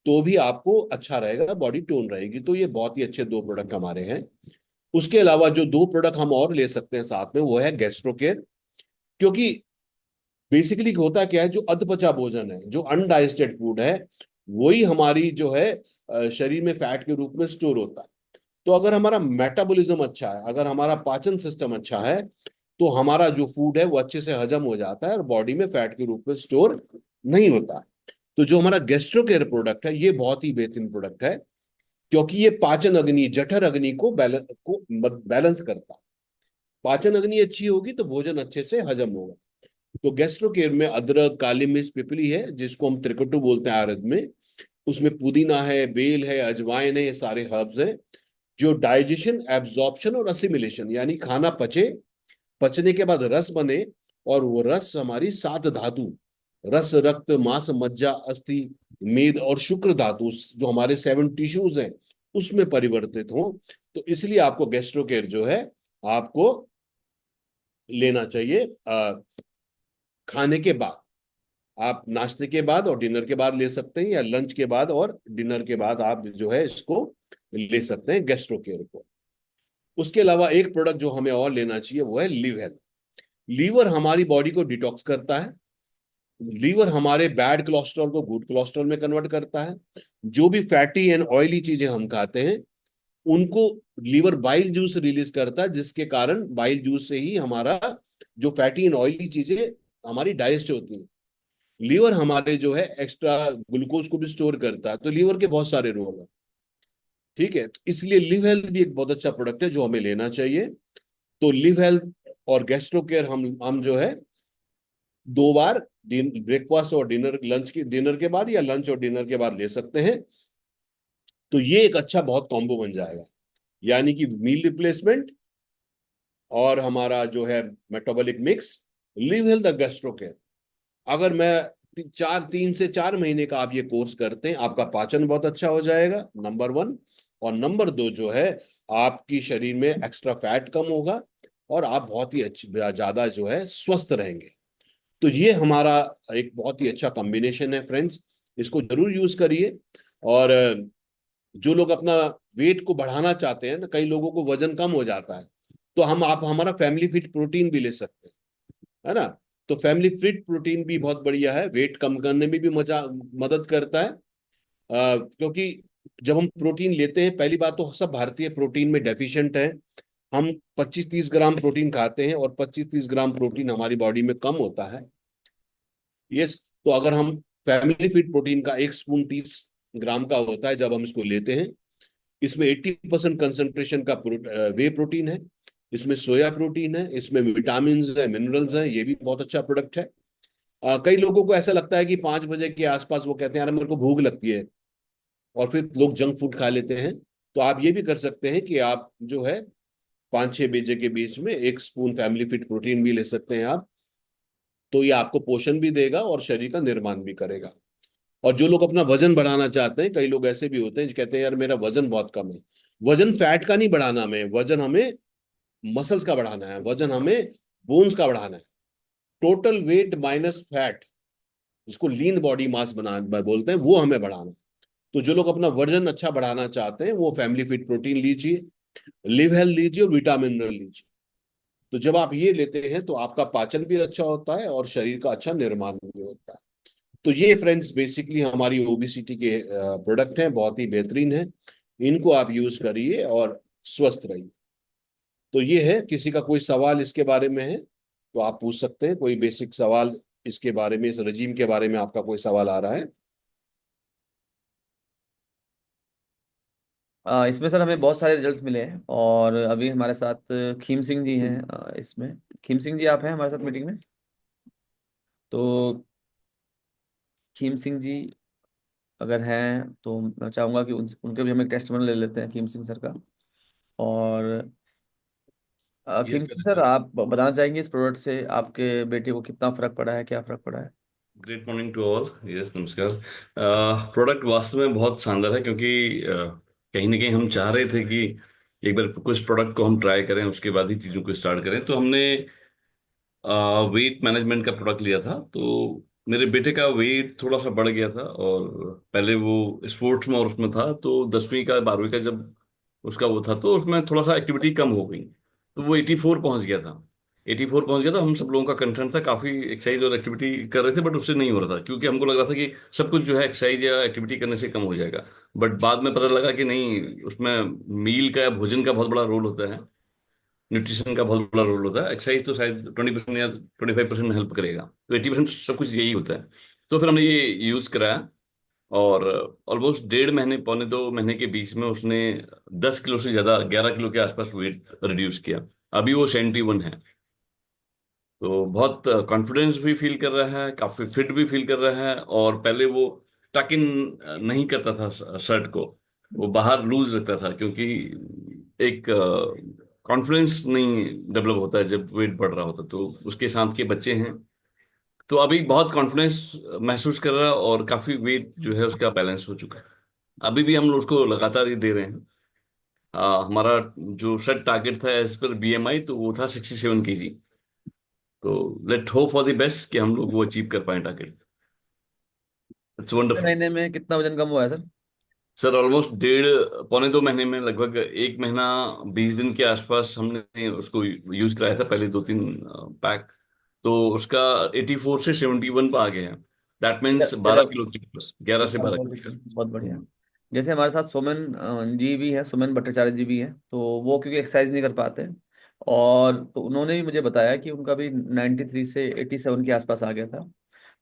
तो भी आपको अच्छा रहेगा, बॉडी टोन रहेगी। तो ये बहुत ही अच्छे 2 प्रोडक्ट हमारे हैं। उसके अलावा जो 2 प्रोडक्ट हम और ले सकते हैं साथ में वो है गैस्ट्रोकेयर। क्योंकि बेसिकली होता क्या है, जो अधपचा भोजन है, जो अनडाइजेस्टेड फूड है, वही हमारी जो है शरीर में फैट के रूप में स्टोर होता है। तो अगर हमारा मेटाबॉलिज्म अच्छा है, अगर हमारा पाचन सिस्टम अच्छा है, तो हमारा जो फूड है वो अच्छे से हजम हो जाता है और बॉडी में फैट के रूप में स्टोर नहीं होता। तो जो हमारा गैस्ट्रोकेयर प्रोडक्ट है ये बहुत ही बेहतरीन प्रोडक्ट है, क्योंकि ये पाचन अग्नि, जठर अग्नि को बैलेंस करता है। पाचन अग्नि अच्छी होगी तो भोजन अच्छे से हजम होगा। तो गैस्ट्रोकेयर में अदरक, काली मिर्च, पिपली है जिसको हम त्रिकटु बोलते हैं आयुर्वेद में। उसमें पुदीना है, बेल है, अजवाइन है, ये सारे हर्ब्स हैं जो डाइजेशन, एब्जॉर्प्शन और असिमिलेशन, यानी खाना पचे, पचने के बाद रस बने, और वो रस हमारी 7 धातु, रस, रक्त, मांस, मज्जा, अस्थि, मेद और शुक्र धातु, जो हमारे 7 टिश्यूज हैं, उसमें परिवर्तित हो। तो इसलिए आपको गैस्ट्रोकेयर जो है आपको लेना चाहिए खाने के बाद। आप नाश्ते के बाद और डिनर के बाद ले सकते हैं, या लंच के बाद और डिनर के बाद आप जो है इसको ले सकते हैं, गैस्ट्रोकेयर को। उसके अलावा एक प्रोडक्ट जो हमें और लेना चाहिए वो है लिव हेल्थ। लीवर हमारी बॉडी को डिटॉक्स करता है। लीवर हमारे बैड कोलेस्ट्रॉल को गुड कोलेस्ट्रॉल में कन्वर्ट करता है। जो भी फैटी एंड ऑयली चीजें हम खाते हैं उनको लीवर बाइल जूस रिलीज करता है, जिसके कारण बाइल जूस से ही हमारा जो फैटी एंड ऑयली चीजें हमारी डाइजेस्ट होती हैं। लीवर हमारे जो है एक्स्ट्रा ग्लूकोज को भी स्टोर करता है। तो लीवर के बहुत सारे रोल हैं। ठीक है, तो इसलिए लिव हेल्थ भी एक बहुत अच्छा प्रोडक्ट है जो हमें लेना चाहिए। तो लिव हेल्थ और गैस्ट्रो केयर हम जो है 2 बार, ब्रेकफास्ट और डिनर, लंच की डिनर के बाद या लंच और डिनर के बाद ले सकते हैं। तो ये एक अच्छा बहुत कॉम्बो बन जाएगा। यानी कि मील रिप्लेसमेंट और हमारा जो है मेटाबॉलिक मिक्स, लिव हेल्थ और गैस्ट्रो केयर। अगर मैं 3 से 4 महीने का आप ये कोर्स करते हैं, आपका पाचन बहुत अच्छा हो जाएगा, नंबर 1। और नंबर 2 जो है, आपकी शरीर में एक्स्ट्रा फैट कम होगा और आप बहुत ही अच्छी ज्यादा जो है स्वस्थ रहेंगे। तो ये हमारा एक बहुत ही अच्छा कॉम्बिनेशन है फ्रेंड्स। इसको जरूर यूज करिए। और जो लोग अपना वेट को बढ़ाना चाहते हैं ना, कई लोगों को वजन कम हो जाता है, तो हम आप हमारा फैमिली फिट प्रोटीन भी ले सकते हैं, है ना। तो फैमिली फिट प्रोटीन भी बहुत बढ़िया है, वेट कम करने में भी मदद करता है। क्योंकि जब हम प्रोटीन लेते हैं, पहली बात तो सब भारतीय प्रोटीन में डेफिशिएंट है। हम 25-30 ग्राम प्रोटीन खाते हैं और 25-30 ग्राम प्रोटीन हमारी बॉडी में कम होता है। यस। तो अगर हम फैमिली फिट प्रोटीन का 1 स्पून 30 ग्राम का होता है, जब हम इसको लेते हैं, इसमें 80% कंसंट्रेशन का वे प्रोटीन है, इसमें सोया प्रोटीन है, इसमें विटामिन है, मिनरल्स हैं। ये भी बहुत अच्छा प्रोडक्ट है। कई लोगों को ऐसा लगता है कि 5 बजे के आसपास वो कहते हैं यार मेरे को भूख लगती है, और फिर लोग जंक फूड खा लेते हैं। तो आप ये भी कर सकते हैं कि आप जो है 5-6 बजे के बीच में 1 स्पून फैमिली फिट प्रोटीन भी ले सकते हैं आप। तो ये आपको पोषण भी देगा और शरीर का निर्माण भी करेगा। और जो लोग अपना वजन बढ़ाना चाहते हैं, कई लोग ऐसे भी होते हैं जो कहते हैं यार मेरा वजन बहुत कम है। वजन फैट का नहीं बढ़ाना हमें, वजन हमें मसल्स का बढ़ाना है, वजन हमें बोन्स का बढ़ाना है। टोटल वेट माइनस फैट, जिसको लीन बॉडी मास बना बोलते हैं, वो हमें बढ़ाना है। तो जो लोग अपना वजन अच्छा बढ़ाना चाहते हैं वो फैमिली फिट प्रोटीन लीजिए, लिव हेल्थ लीजिए और विटामिन मिनरल लीजिए। तो जब आप ये लेते हैं तो आपका पाचन भी अच्छा होता है और शरीर का अच्छा निर्माण भी होता है। तो ये फ्रेंड्स बेसिकली हमारी ओबिसिटी के प्रोडक्ट हैं, बहुत ही बेहतरीन है। इनको आप यूज करिए और स्वस्थ रहिए। तो ये है, किसी का कोई सवाल इसके बारे में है तो आप पूछ सकते हैं, कोई बेसिक सवाल इसके बारे में, इस रजीम के बारे में आपका कोई सवाल आ रहा है। इसमें सर हमें बहुत सारे रिजल्ट्स मिले हैं, और अभी हमारे साथ खीम सिंह जी हैं इसमें। खीम सिंह जी, आप हैं हमारे साथ मीटिंग में? तो खीम सिंह जी, अगर हैं तो मैं चाहूंगा कि उनके भी हम एक टेस्टमोनियल ले लेते हैं कीम सिंह सर का। और कीम yes Singh sir, sir, sir. आप बताना चाहेंगे इस प्रोडक्ट से आपके बेटे को कितना फर्क पड़ा है, क्या फर्क पड़ा है? Great morning to all. Yes, नमस्कार। प्रोडक्ट वास्तव में बहुत शानदार है, क्योंकि कहीं ना कहीं हम चाह रहे थे कि एक बार कुछ प्रोडक्ट को हम ट्राई करें, उसके बाद ही चीज़ों को स्टार्ट करें। तो हमने वेट मैनेजमेंट का प्रोडक्ट लिया था। तो मेरे बेटे का वेट थोड़ा सा बढ़ गया था, और पहले वो स्पोर्ट्स में और उसमें था, तो 10वीं का 12वीं का जब उसका वो था, तो उसमें थोड़ा सा एक्टिविटी कम हो गई, तो वो 84 पहुंच गया था। 84 पहुंच गया था। हम सब लोगों का कंसर्न था, काफी एक्सरसाइज और एक्टिविटी कर रहे थे, बट उससे नहीं हो रहा था, क्योंकि हमको लग रहा था कि सब कुछ जो है एक्सरसाइज या एक्टिविटी करने से कम हो जाएगा। बट बाद में पता लगा कि नहीं, उसमें मील का, भोजन का बहुत बड़ा रोल होता है। न्यूट्रिशन का बहुत बड़ा रोल होता है। एक्सरसाइज तो शायद 20% या 25% हेल्प करेगा, तो 80% सब कुछ यही होता है। तो फिर हमने ये यूज कराया, और ऑलमोस्ट 1.5 महीने, पौने 2 महीने के बीच में उसने 10 किलो से ज्यादा, 11 किलो के आसपास वेट रिड्यूस किया। अभी वो 71 है। तो बहुत कॉन्फिडेंस भी फील कर रहा है, काफी फिट भी फील कर रहा है। और पहले वो टक इन नहीं करता था शर्ट को, वो बाहर लूज रखता था, क्योंकि एक कॉन्फिडेंस नहीं डेवलप होता है जब वेट बढ़ रहा होता। तो उसके साथ के बच्चे हैं, तो अभी बहुत कॉन्फिडेंस महसूस कर रहा है, और काफी वेट जो है उसका बैलेंस हो चुका है। अभी भी हम लोग उसको लगातार ये दे रहे हैं। हमारा जो सेट टारगेट था एज पर बीएमआई, तो वो था 67 kg। तो let hope for the best कि हम लोग वो अचीव कर पाए टारगेट। It's wonderful. महीने में कितना वजन कम हुआ है सर? सर ऑलमोस्ट 1.5 पौने 2 महीने में, लगभग 1 महीना 20 दिन के आसपास हमने उसको यूज कराया था, पहले 2-3 पैक। तो उसका 84 से 71 पे आ गया है। दैट मीन्स चलो, 12 किलो के प्लस, 11 से 12 किलो के बहुत बढ़िया। आसपास। जैसे हमारे साथ सोमेन जी भी है, सोमेन भट्टाचार्य जी भी है, तो वो क्योंकि एक्सरसाइज नहीं कर पाते, और तो उन्होंने भी मुझे बताया कि उनका भी 93 से 87 के आसपास आ गया था।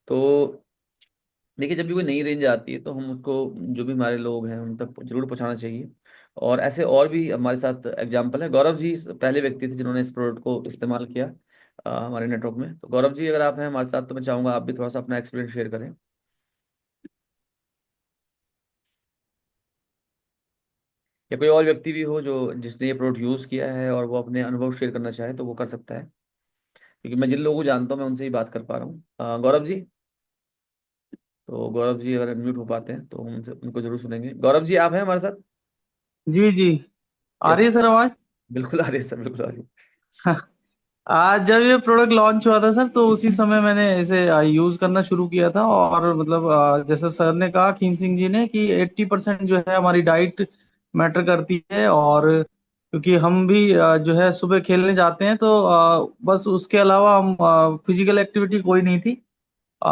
तो देखिए, जब भी कोई नई रेंज आती है तो हम उसको, जो भी हमारे लोग हैं उन तक जरूर पहुंचाना चाहिए। और ऐसे और भी हमारे साथ एग्जाम्पल है। गौरव जी पहले व्यक्ति थे जिन्होंने इस प्रोडक्ट को इस्तेमाल किया हमारे नेटवर्क में। तो गौरव जी, अगर आप हैं हमारे साथ तो मैं चाहूंगा आप भी थोड़ा सा अपना एक्सपीरियंस शेयर करें। या कोई और व्यक्ति भी हो जो जिसने ये प्रोडक्ट यूज किया है और वो अपने अनुभव शेयर करना चाहे तो वो कर सकता है, क्योंकि मैं जिन लोगों को जानता हूँ मैं उनसे ही बात कर पा रहा हूँ। गौरव जी, तो गौरव जी अगर म्यूट हो पाते हैं तो हम उनसे उनको जरूर सुनेंगे। गौरव जी, आप हैं हमारे साथ? जी जी। आ यस। रही है सर आवाज? बिल्कुल आ रही है सर, बिल्कुल आ रही आज जब ये प्रोडक्ट लॉन्च हुआ था सर, तो उसी समय मैंने इसे यूज करना शुरू किया था। और मतलब जैसे सर ने कहा, खीम सिंह जी ने, कि 80% जो है हमारी डाइट मैटर करती है। और क्योंकि हम भी जो है सुबह खेलने जाते हैं, तो बस उसके अलावा हम फिजिकल एक्टिविटी कोई नहीं थी।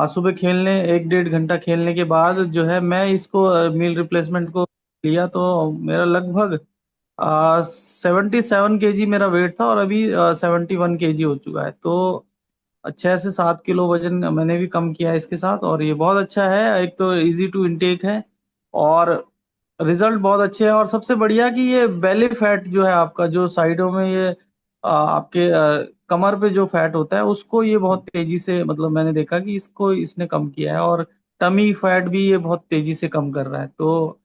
सुबह खेलने 1-1.5 घंटा खेलने के बाद जो है मैं इसको मील रिप्लेसमेंट को लिया, तो मेरा लगभग 77 kg मेरा वेट था, और अभी 71 kg हो चुका है। तो 6 से 7 किलो वजन मैंने भी कम किया है इसके साथ। और ये बहुत अच्छा है, एक तो इजी टू इनटेक है, और रिजल्ट बहुत अच्छे हैं। और सबसे बढ़िया कि ये बेली फैट जो है आपका, जो साइडों में ये आपके कमर पे जो फैट होता है, उसको ये बहुत तेजी से, मतलब मैंने देखा कि इसको इसने कम किया है। और टमी फैट भी ये बहुत तेजी से कम कर रहा है। तो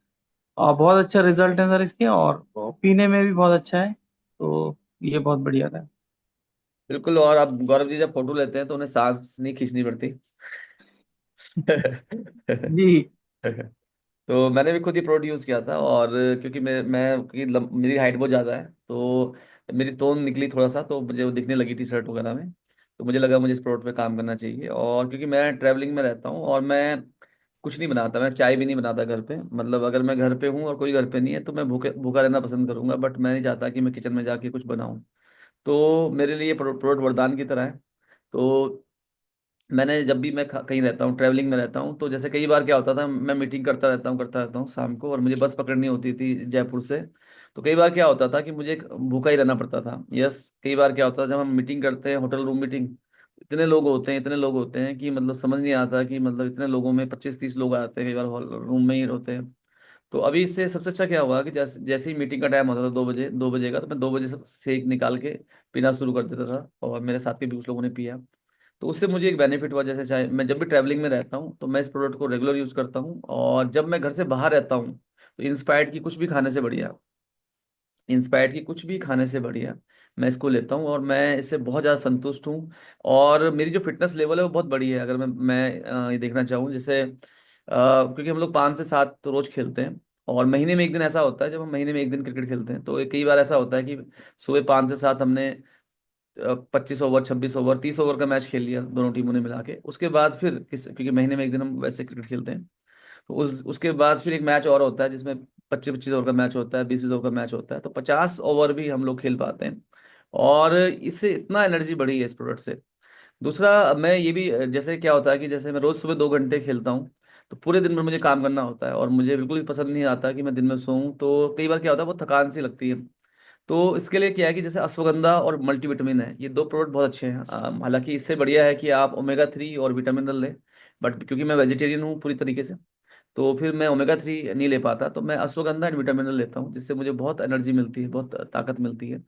बहुत अच्छा रिजल्ट है सर इसके, और पीने में भी बहुत अच्छा है। तो ये बहुत बढ़िया था। बिल्कुल। और आप गौरव जी जब फोटो लेते हैं तो उन्हें सांस नहीं खींचनी पड़ती। जी तो मैंने भी खुद ही प्रोडक्ट यूज किया था, और क्योंकि मेरी हाइट बहुत ज़्यादा है, तो मेरी तोन निकली थोड़ा सा, तो मुझे वो दिखने लगी टी शर्ट वगैरह में। तो मुझे लगा मुझे इस प्रोडक्ट पे काम करना चाहिए। और क्योंकि मैं ट्रैवलिंग में रहता हूँ और मैं कुछ नहीं बनाता, मैं चाय भी नहीं बनाता घर पे, मतलब अगर मैं घर पे हूँ और कोई घर पे नहीं है तो मैं भूखे भूखा रहना पसंद करूंगा, बट मैं नहीं चाहता कि मैं किचन में जाके कुछ बनाऊं। तो मेरे लिए प्रोडक्ट वरदान की तरह है। तो मैंने जब भी मैं कहीं रहता हूँ, ट्रैवलिंग में रहता हूँ, तो जैसे कई बार क्या होता था, मैं मीटिंग करता रहता हूँ शाम को, और मुझे बस पकड़नी होती थी जयपुर से। तो कई बार क्या होता था कि मुझे भूखा ही रहना पड़ता था। यस, कई बार क्या होता था जब हम मीटिंग करते हैं, होटल रूम मीटिंग, इतने लोग होते हैं, इतने लोग होते हैं कि मतलब समझ नहीं आता कि मतलब इतने लोगों में 25-30 लोग आते हैं, कई बार हॉल रूम में ही होते हैं। तो अभी इससे सबसे अच्छा क्या हुआ कि जैसे जैसे ही मीटिंग का टाइम होता था 2 बजे, 2 बजे का, तो मैं 2 बजे से शेक निकाल के पीना शुरू कर देता था, और मेरे साथ के भी कुछ लोगों ने पिया। तो उससे मुझे एक बेनिफिट हुआ, जैसे चाहे मैं जब भी ट्रैवलिंग में रहता हूँ तो मैं इस प्रोडक्ट को रेगुलर यूज़ करता हूँ, और जब मैं घर से बाहर रहता हूँ तो इंस्पायर्ड की कुछ भी खाने से बढ़िया, इंस्पायर्ड की कुछ भी खाने से बढ़िया मैं इसको लेता हूँ, और मैं इससे बहुत ज़्यादा संतुष्ट हूँ। और मेरी जो फिटनेस लेवल है वो बहुत बड़ी है, अगर मैं ये देखना चाहूँ, जैसे क्योंकि हम लोग 5 से 7 तो रोज खेलते हैं, और महीने में एक दिन ऐसा होता है जब हम महीने में एक दिन क्रिकेट खेलते हैं, तो कई बार ऐसा होता है कि सुबह 5 से 7 हमने 25 ओवर, 26 ओवर, 30 ओवर का मैच खेल लिया दोनों टीमों ने मिला के। उसके बाद फिर क्योंकि महीने में एक दिन हम वैसे क्रिकेट खेलते हैं, तो उसके बाद फिर एक मैच और होता है जिसमें 25-25 ओवर का मैच होता है, 20-20 ओवर का मैच होता है, तो 50 ओवर भी हम लोग खेल पाते हैं। और इससे इतना एनर्जी बढ़ी है इस प्रोडक्ट से। दूसरा, मैं ये भी, जैसे क्या होता है कि जैसे मैं रोज सुबह 2 घंटे खेलता हूँ, तो पूरे दिन भर मुझे काम करना होता है, और मुझे बिल्कुल भी पसंद नहीं आता कि मैं दिन में सोऊं, तो कई बार क्या होता है, बहुत थकान सी लगती है। तो इसके लिए क्या है कि जैसे अश्वगंधा और मल्टीविटामिन है, ये 2 प्रोडक्ट बहुत अच्छे हैं। हालांकि इससे बढ़िया है कि आप ओमेगा 3 और विटामिन लें, बट क्योंकि मैं वेजिटेरियन हूँ पूरी तरीके से, तो फिर मैं ओमेगा 3 नहीं ले पाता, तो मैं अश्वगंधा एंड विटामिन लेता हूँ, जिससे मुझे बहुत एनर्जी मिलती है, बहुत ताकत मिलती है।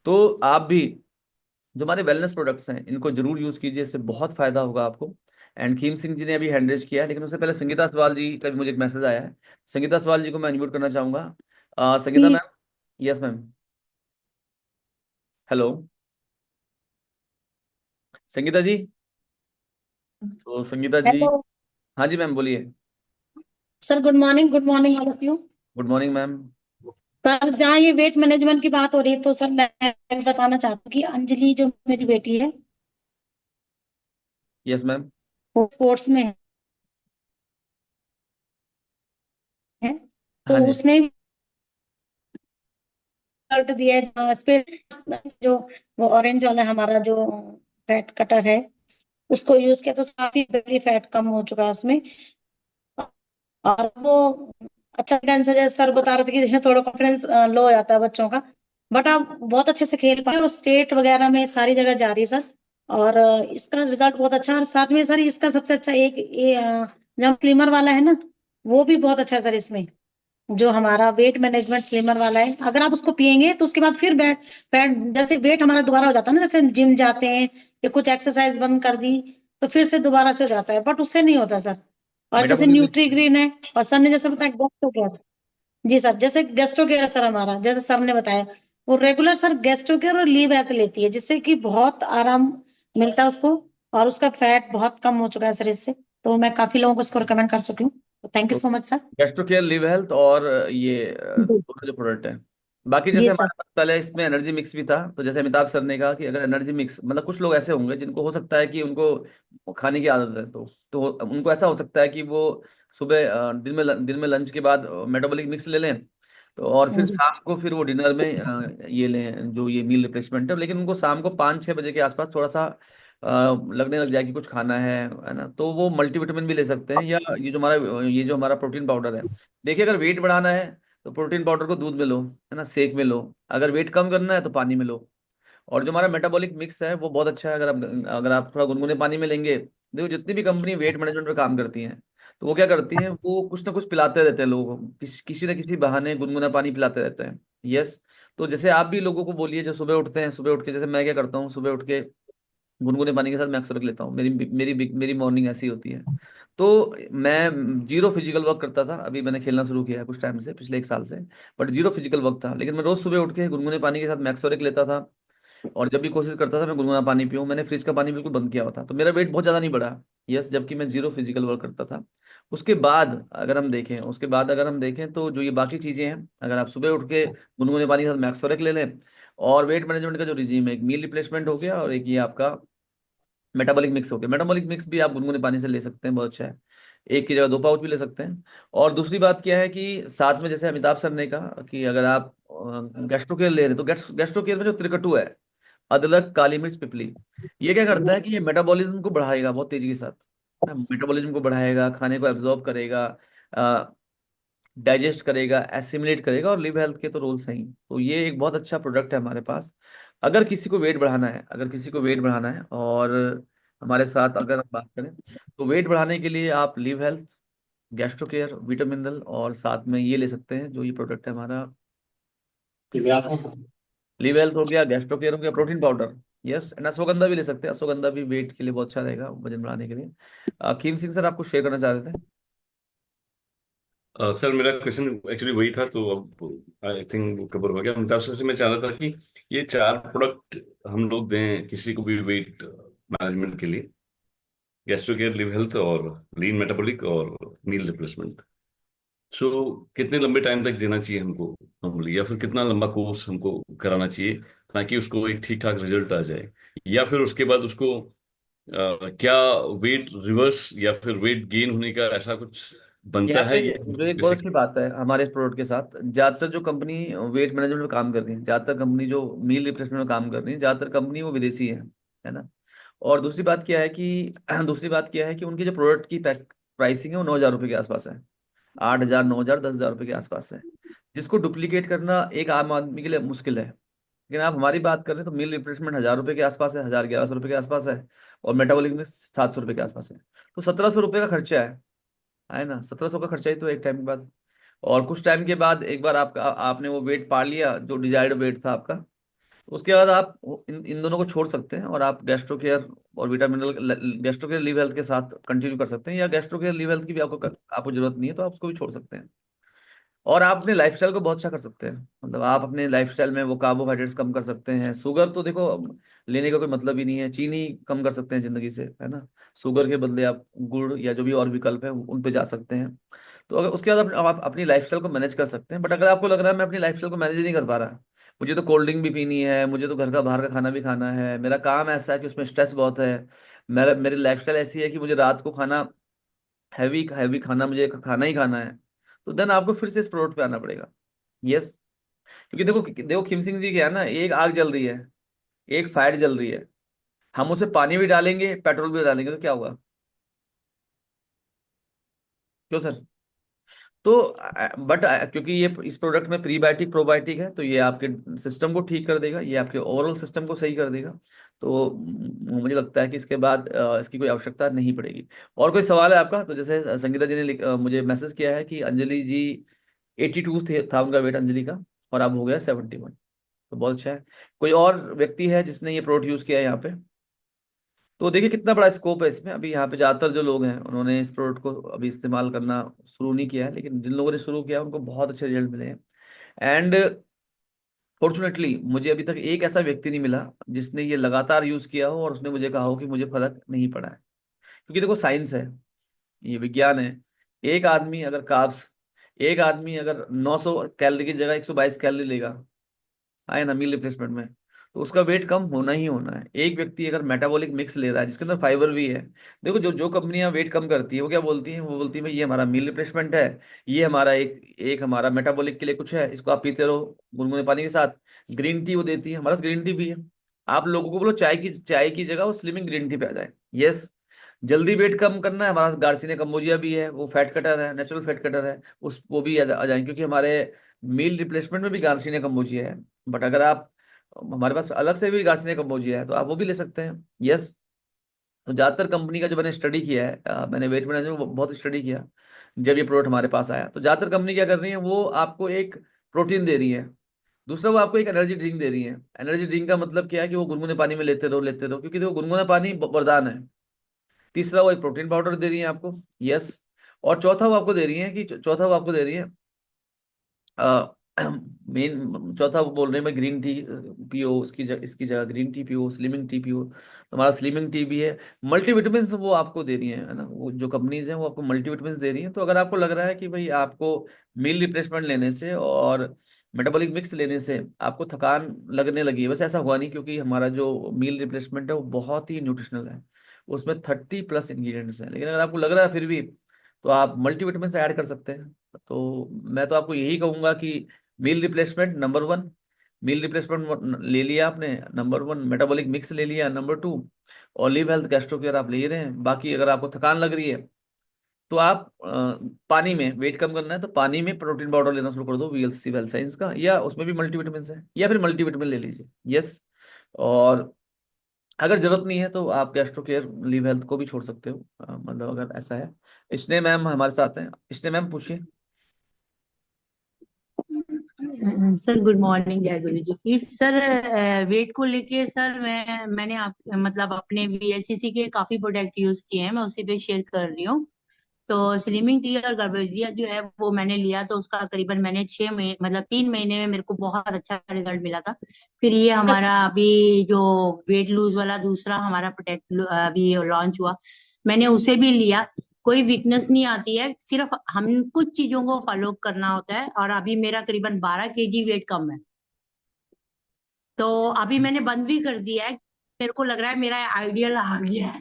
तो आप भी जो हमारे वेलनेस प्रोडक्ट्स हैं इनको जरूर यूज कीजिए, इससे बहुत फायदा होगा आपको। एंड खीम सिंह जी ने अभी हैंड रेज किया है, लेकिन उससे पहले संगीता सवाल जी का भी मुझे एक मैसेज आया है। संगीता सवाल जी को मैं इन्वाइट करना चाहूंगा। Sangeeta ji. Ma'am. Yes ma'am. Hello Sangeeta ji. तो संगीता जी। हेलो हाँ जी मैम, बोलिए। Sir, good morning all of you. Good morning ma'am. Sir, जहाँ ये वेट मैनेजमेंट की बात हो रही है, तो सर मैं बताना चाहती हूँ कि अंजलि जो मेरी बेटी यस मैम। वो स्पोर्ट्स में है। हाँ तो जी। उसने रिजल्ट दिया है, जहाँ इस पे जो वो ऑरेंज वाला हमारा जो फैट कटर है, उसको यूज किया तो काफी बेली फैट कम हो चुका है उसमें। और वो अच्छा डांस है, जैसे सर बता रहे थे कि जैसे थोड़ा कॉन्फिडेंस लो हो जाता है बच्चों का, बट आप बहुत अच्छे से खेल पाए, और स्टेट वगैरह में सारी जगह जा रही है सर। और इसका रिजल्ट बहुत अच्छा है। और साथ में सर इसका सबसे अच्छा एक जब स्लिमर वाला है ना, वो भी बहुत अच्छा है सर। इसमें जो हमारा वेट मैनेजमेंट स्लिमर वाला है, अगर आप उसको पियेंगे तो उसके बाद फिर बैट बैट जैसे वेट हमारा दोबारा हो जाता है ना, जैसे जिम जाते हैं या कुछ एक्सरसाइज बंद कर दी तो फिर से दोबारा से हो जाता है, बट उससे नहीं होता सर। और जैसे मेटाबॉलिक न्यूट्री ग्रीन है, और सर ने जैसे बताया गेस्ट्रो केयर। जी सर, जैसे गेस्ट्रो केयर है सर हमारा, जैसे सर ने बताया, वो रेगुलर सर गेस्ट्रो केयर और लीव हेल्थ लेती है, जिससे कि बहुत आराम मिलता है उसको। और उसका फैट बहुत कम हो चुका है सर इससे। तो मैं काफी लोगों को इसको रिकमेंड कर चुकी हूँ। तो thank you so much sir. Gastro care, live health, और ये जी। दोनों जो प्रोडक्ट है। बाकी जैसे जी सर। हमारे पास पहले इसमें एनर्जी मिक्स भी था, तो जैसे अमिताभ सर ने कहा कि अगर एनर्जी मिक्स, मतलब कुछ लोग ऐसे होंगे जिनको हो सकता है कि उनको खाने की आदत है, तो उनको ऐसा हो सकता है कि वो सुबह दिन में लंच के बाद मेटाबॉलिक मिक्स ले लें, तो और फिर जी। शाम को फिर वो डिनर में ये लें जो ये मील रिप्लेसमेंट है, लेकिन उनको शाम को 5-6 बजे के आसपास थोड़ा सा लगने लग जाए कि कुछ खाना है ना, तो वो मल्टीविटामिन भी ले सकते हैं, या ये जो हमारा प्रोटीन पाउडर है। देखिए, अगर वेट बढ़ाना है तो प्रोटीन पाउडर को दूध में लो, है ना, शेक में लो। अगर वेट कम करना है तो पानी में लो। और जो हमारा मेटाबॉलिक मिक्स है वो बहुत अच्छा है, अगर आप थोड़ा गुनगुने पानी में लेंगे। देखो, जितनी भी कंपनी वेट मैनेजमेंट पे काम करती हैं, तो वो क्या करती हैं, वो कुछ ना कुछ पिलाते रहते हैं लोगों को, किसी न किसी बहाने गुनगुना पानी पिलाते रहते हैं। यस। तो जैसे आप भी लोगों को बोलिए, जो सुबह उठते हैं, सुबह उठ के जैसे मैं क्या करता हूँ, सुबह उठ के गुनगुने पानी के साथ मैक्स रख लेता हूँ। मेरी मॉर्निंग ऐसी होती है। तो मैं जीरो फिजिकल वर्क करता था, अभी मैंने खेलना शुरू किया है कुछ टाइम से, पिछले 1 साल से। बट जीरो फिजिकल वर्क था, लेकिन मैं रोज सुबह उठ के गुनगुने पानी के साथ मैक्सोरिक लेता था, और जब भी कोशिश करता था मैं गुनगुना पानी पीऊं। मैंने फ्रिज का पानी बिल्कुल बंद किया हुआ था, तो मेरा वेट बहुत ज्यादा नहीं बढ़ा। यस, जबकि मैं जीरो फिजिकल वर्क करता था। उसके बाद अगर हम देखें तो जो ये बाकी चीजें हैं, अगर आप सुबह उठ के गुनगुने पानी के साथ मैक्सोरेक ले लें, और वेट मैनेजमेंट का जो रिजीम है, एक मील रिप्लेसमेंट हो गया, और एक ये आपका मेटाबॉलिक मिक्स हो गया। मेटाबॉलिक मिक्स भी आप गुनगुने पानी से ले सकते हैं, बहुत अच्छा है। एक की जगह 2 पाउच भी ले सकते हैं। और दूसरी बात क्या है कि साथ में, जैसे अमिताभ सर ने कहा कि अगर आप गैस्ट्रो केयर ले रहे हैं, तो गैस्ट्रो केयर में जो त्रिकटु है, अदरक, काली मिर्च, पिपली, ये क्या करता है कि ये मेटाबॉलिज्म को बढ़ाएगा बहुत तेजी के साथ। मेटाबॉलिज्म को बढ़ाएगा, खाने को एब्जॉर्ब करेगा, डाइजेस्ट करेगा, एसिमिलेट करेगा, और लिव हेल्थ के तो रोल्स हैं ही। तो ये एक बहुत अच्छा प्रोडक्ट है हमारे पास। अगर किसी को वेट बढ़ाना है और हमारे साथ अगर हम बात करें, तो वेट बढ़ाने के लिए आप लिव हेल्थ, गैस्ट्रो केयर, विटामिनल, और साथ में ये ले सकते हैं जो ये प्रोडक्ट है हमारा। लिव हेल्थ हो गया, गैस्ट्रो केयर हो गया, protein powder. Yes, and ashwagandha भी ले सकते हैं, अश्वगंधा भी वेट के लिए बहुत अच्छा रहेगा, वजन बढ़ाने के लिए। खीम सिंह सर, आपको शेयर करना चाह रहे थे। सर मेरा क्वेश्चन एक्चुअली वही था, तो अब आई थिंक कवर हो गया। मतलब आपसे मैं चाह रहा था कि ये चार प्रोडक्ट हम लोग दें किसी को भी वेट मैनेजमेंट के लिए: गैस्ट्रो केयर, लिव हेल्थ, और लीन मेटाबॉलिक, और मील रिप्लेसमेंट। सो कितने लंबे टाइम तक देना चाहिए हमको नॉर्मली, या फिर कितना लंबा कोर्स हमको कराना चाहिए ताकि उसको एक ठीक ठाक रिजल्ट आ जाए? या फिर उसके बाद उसको क्या वेट रिवर्स या फिर वेट गेन होने का ऐसा कुछ बनता यहाँ पे है, ये जो हमको एक बहुत कैसे? अच्छी बात है हमारे इस प्रोडक्ट के साथ, ज्यादातर जो कंपनी वेट मैनेजमेंट में काम कर रही है, ज्यादातर कंपनी जो मील रिप्लेसमेंट में काम कर रही है, ज्यादातर कंपनी वो विदेशी है ना। और दूसरी बात क्या है कि दूसरी बात क्या है कि उनकी जो प्रोडक्ट की प्राइसिंग है वो 9,000 रुपये के आसपास है। 8,000, 9,000, 10,000 रुपये के आसपास है, जिसको डुप्लीकेट करना एक आम आदमी के लिए मुश्किल है। लेकिन आप हमारी बात करें तो मील रिप्लेसमेंट 1,000 रुपये के आसपास है, 1,000, 1,100 रुपये के आसपास है। और मेटाबॉलिक में 700 रुपये के आसपास है। तो 1,700 रुपये का खर्चा है ना, 1,700 का खर्चा ही तो एक टाइम के बाद। और कुछ टाइम के बाद एक बार आपका आपने वो वेट पा लिया जो डिजायर्ड वेट था आपका, उसके बाद आप इन दोनों को छोड़ सकते हैं और आप गैस्ट्रो केयर और vitamin, gastro care live health के साथ कंटिन्यू कर सकते हैं, या गैस्ट्रो केयर लिव हेल्थ की भी आपको जरूरत नहीं है तो आप उसको भी छोड़ सकते हैं। और आप अपने लाइफस्टाइल को बहुत अच्छा कर सकते हैं, मतलब आप अपने लाइफस्टाइल में वो कार्बोहाइड्रेट्स कम कर सकते हैं, शुगर तो देखो अब लेने का कोई मतलब ही नहीं है, चीनी कम कर सकते हैं जिंदगी से, है ना। शुगर के बदले आप गुड़ या जो भी और विकल्प है उन पे जा सकते हैं। तो अगर उसके बाद आप अपनी लाइफस्टाइल को मैनेज कर सकते हैं। बट अगर आपको लग रहा है मैं अपनी लाइफस्टाइल को मैनेज नहीं कर पा रहा, मुझे तो कोल्ड ड्रिंक भी पीनी है, मुझे तो घर का बाहर का खाना भी खाना है, मेरा काम ऐसा है कि उसमें स्ट्रेस बहुत है, मेरी लाइफस्टाइल ऐसी है कि मुझे रात को खाना हैवी हैवी खाना मुझे खाना ही खाना है, तो देन आपको फिर से इस प्रोडक्ट पे आना पड़ेगा। यस। क्योंकि देखो देखो खिम सिंह जी क्या है ना, एक आग जल रही है, एक फायर जल रही है, हम उसे पानी भी डालेंगे पेट्रोल भी डालेंगे तो क्या होगा? क्यों सर? तो बट क्योंकि ये इस प्रोडक्ट में प्रीबायोटिक प्रोबायोटिक है, तो ये आपके सिस्टम को ठीक कर देगा, ये आपके ओवरऑल सिस्टम को सही कर देगा। तो मुझे लगता है कि इसके बाद इसकी कोई आवश्यकता नहीं पड़ेगी। और कोई सवाल है आपका? तो जैसे संगीता जी ने मुझे मैसेज किया है कि अंजलि जी 82 था उनका वेट, अंजलि का, और अब हो गया 71। तो बहुत अच्छा है। कोई और व्यक्ति है जिसने ये प्रोडक्ट यूज किया है यहाँ पे? तो देखिए कितना बड़ा स्कोप है इसमें। अभी यहाँ पे ज्यादातर जो लोग हैं उन्होंने इस प्रोडक्ट को अभी इस्तेमाल करना शुरू नहीं किया है, लेकिन जिन लोगों ने शुरू किया है उनको बहुत अच्छे रिजल्ट मिले हैं। एंड फॉर्चुनेटली मुझे अभी तक एक ऐसा व्यक्ति नहीं मिला जिसने ये लगातार यूज किया हो और उसने मुझे कहा हो कि मुझे फर्क नहीं पड़ा है। क्योंकि देखो साइंस है, ये विज्ञान है। एक आदमी अगर कार्ब्स एक आदमी अगर 900 कैलोरी की जगह 122 कैलोरी लेगा, आए ना, मील रिप्लेसमेंट में, तो उसका वेट कम होना ही होना है। एक व्यक्ति अगर मेटाबॉलिक मिक्स ले रहा है जिसके अंदर फाइबर भी है, देखो जो जो कंपनियां वेट कम करती है वो क्या बोलती हैं, वो बोलती है भाई ये हमारा मील रिप्लेसमेंट है, ये हमारा एक एक हमारा मेटाबॉलिक के लिए कुछ है, इसको आप पीते रहो गुनगुने पानी के साथ। ग्रीन टी वो देती है, हमारे पास ग्रीन टी भी है। आप लोगों को बोलो चाय की जगह वो स्लिमिंग ग्रीन टी पे आ जाए। यस। जल्दी वेट कम करना है, हमारे पास गार्सिनिया कम्बोजिया भी है, वो फैट कटर है, नेचुरल फैट कटर है, उस वो भी आ जाए, क्योंकि हमारे मील रिप्लेसमेंट में भी गार्सिनिया कम्बोजिया है। बट अगर आप हमारे पास अलग से भी गार्सिनिया कम्बोजिया है तो आप वो भी ले सकते हैं। यस। तो ज्यादातर कंपनी का जो मैंने स्टडी किया है, मैंने वेट मैनेजमेंट बहुत स्टडी किया जब ये प्रोडक्ट हमारे पास आया, तो ज्यादातर कंपनी क्या कर रही है, वो आपको एक प्रोटीन दे रही है, दूसरा वो आपको एक एनर्जी ड्रिंक दे रही है। एनर्जी ड्रिंक का मतलब क्या है कि वो गुनगुने पानी में लेते रहो, क्योंकि देखो गुनगुना पानी वरदान है। तीसरा वो एक प्रोटीन पाउडर दे रही है आपको। यस। और चौथा वो आपको दे रही है कि चौथा वो आपको दे रही है मेन चौथा वो बोल रहे हैं मैं ग्रीन टी पियो, इसकी जगह ग्रीन टी पियो, स्लिमिंग टी पियो। तो हमारा स्लिमिंग टी भी है। मल्टीविटामिन वो आपको दे रही है ना, वो जो कंपनीज हैं वो आपको मल्टीविटामिन दे रही हैं। तो अगर आपको लग रहा है कि भाई आपको मील रिप्लेसमेंट लेने से और मेटाबॉलिक मिक्स लेने से आपको थकान लगने लगी है, वैसे ऐसा हुआ नहीं, क्योंकि हमारा जो मील रिप्लेसमेंट है वो बहुत ही न्यूट्रिशनल है, उसमें 30+ इंग्रेडिएंट्स हैं। लेकिन अगर आपको लग रहा है फिर भी, तो आप मल्टीविटामिन ऐड कर सकते हैं। तो मैं तो आपको यही कहूंगा कि meal replacement number one, meal replacement ले लिया आपने, नंबर वन मेटाबॉलिक मिक्स ले लिया, number two olive health gastro care आप ले रहे हैं। बाकी अगर आपको थकान लग रही है तो आप पानी में वेट कम करना है तो पानी में प्रोटीन पाउडर लेना शुरू कर दो, वीएलसी वेल साइंस का, या उसमें भी मल्टीविटामिन है, या फिर मल्टीविटामिन ले लीजिए। यस। और अगर जरूरत नहीं है तो आप गैस्ट्रो केयर लिव हेल्थ को भी छोड़ सकते हो, मतलब अगर ऐसा है। स्नेह मैम हमारे साथ हैं, स्नेह मैम पूछिए। सर गुड मॉर्निंग, जय गुरु जी की। सर वेट को लेके सर मैंने आप मतलब अपने वीएलसीसी के काफी प्रोडक्ट यूज किए हैं, मैं उसी पे शेयर कर रही हूँ। तो स्लिमिंग टी और गर्भजिया जो है वो मैंने लिया, तो उसका करीबन मैंने 6 महीने मतलब 3 महीने में मेरे को बहुत अच्छा रिजल्ट मिला था। फिर ये हमारा अभी जो वेट लूज वाला दूसरा हमारा प्रोडक्ट अभी लॉन्च हुआ, मैंने उसे भी लिया। कोई वीकनेस नहीं आती है, सिर्फ हम कुछ चीजों को फॉलो करना होता है। और अभी मेरा करीबन 12 केजी वेट कम है। तो अभी मैंने बंद भी कर दिया है, मेरे को लग रहा है मेरा आइडियल आ गया है।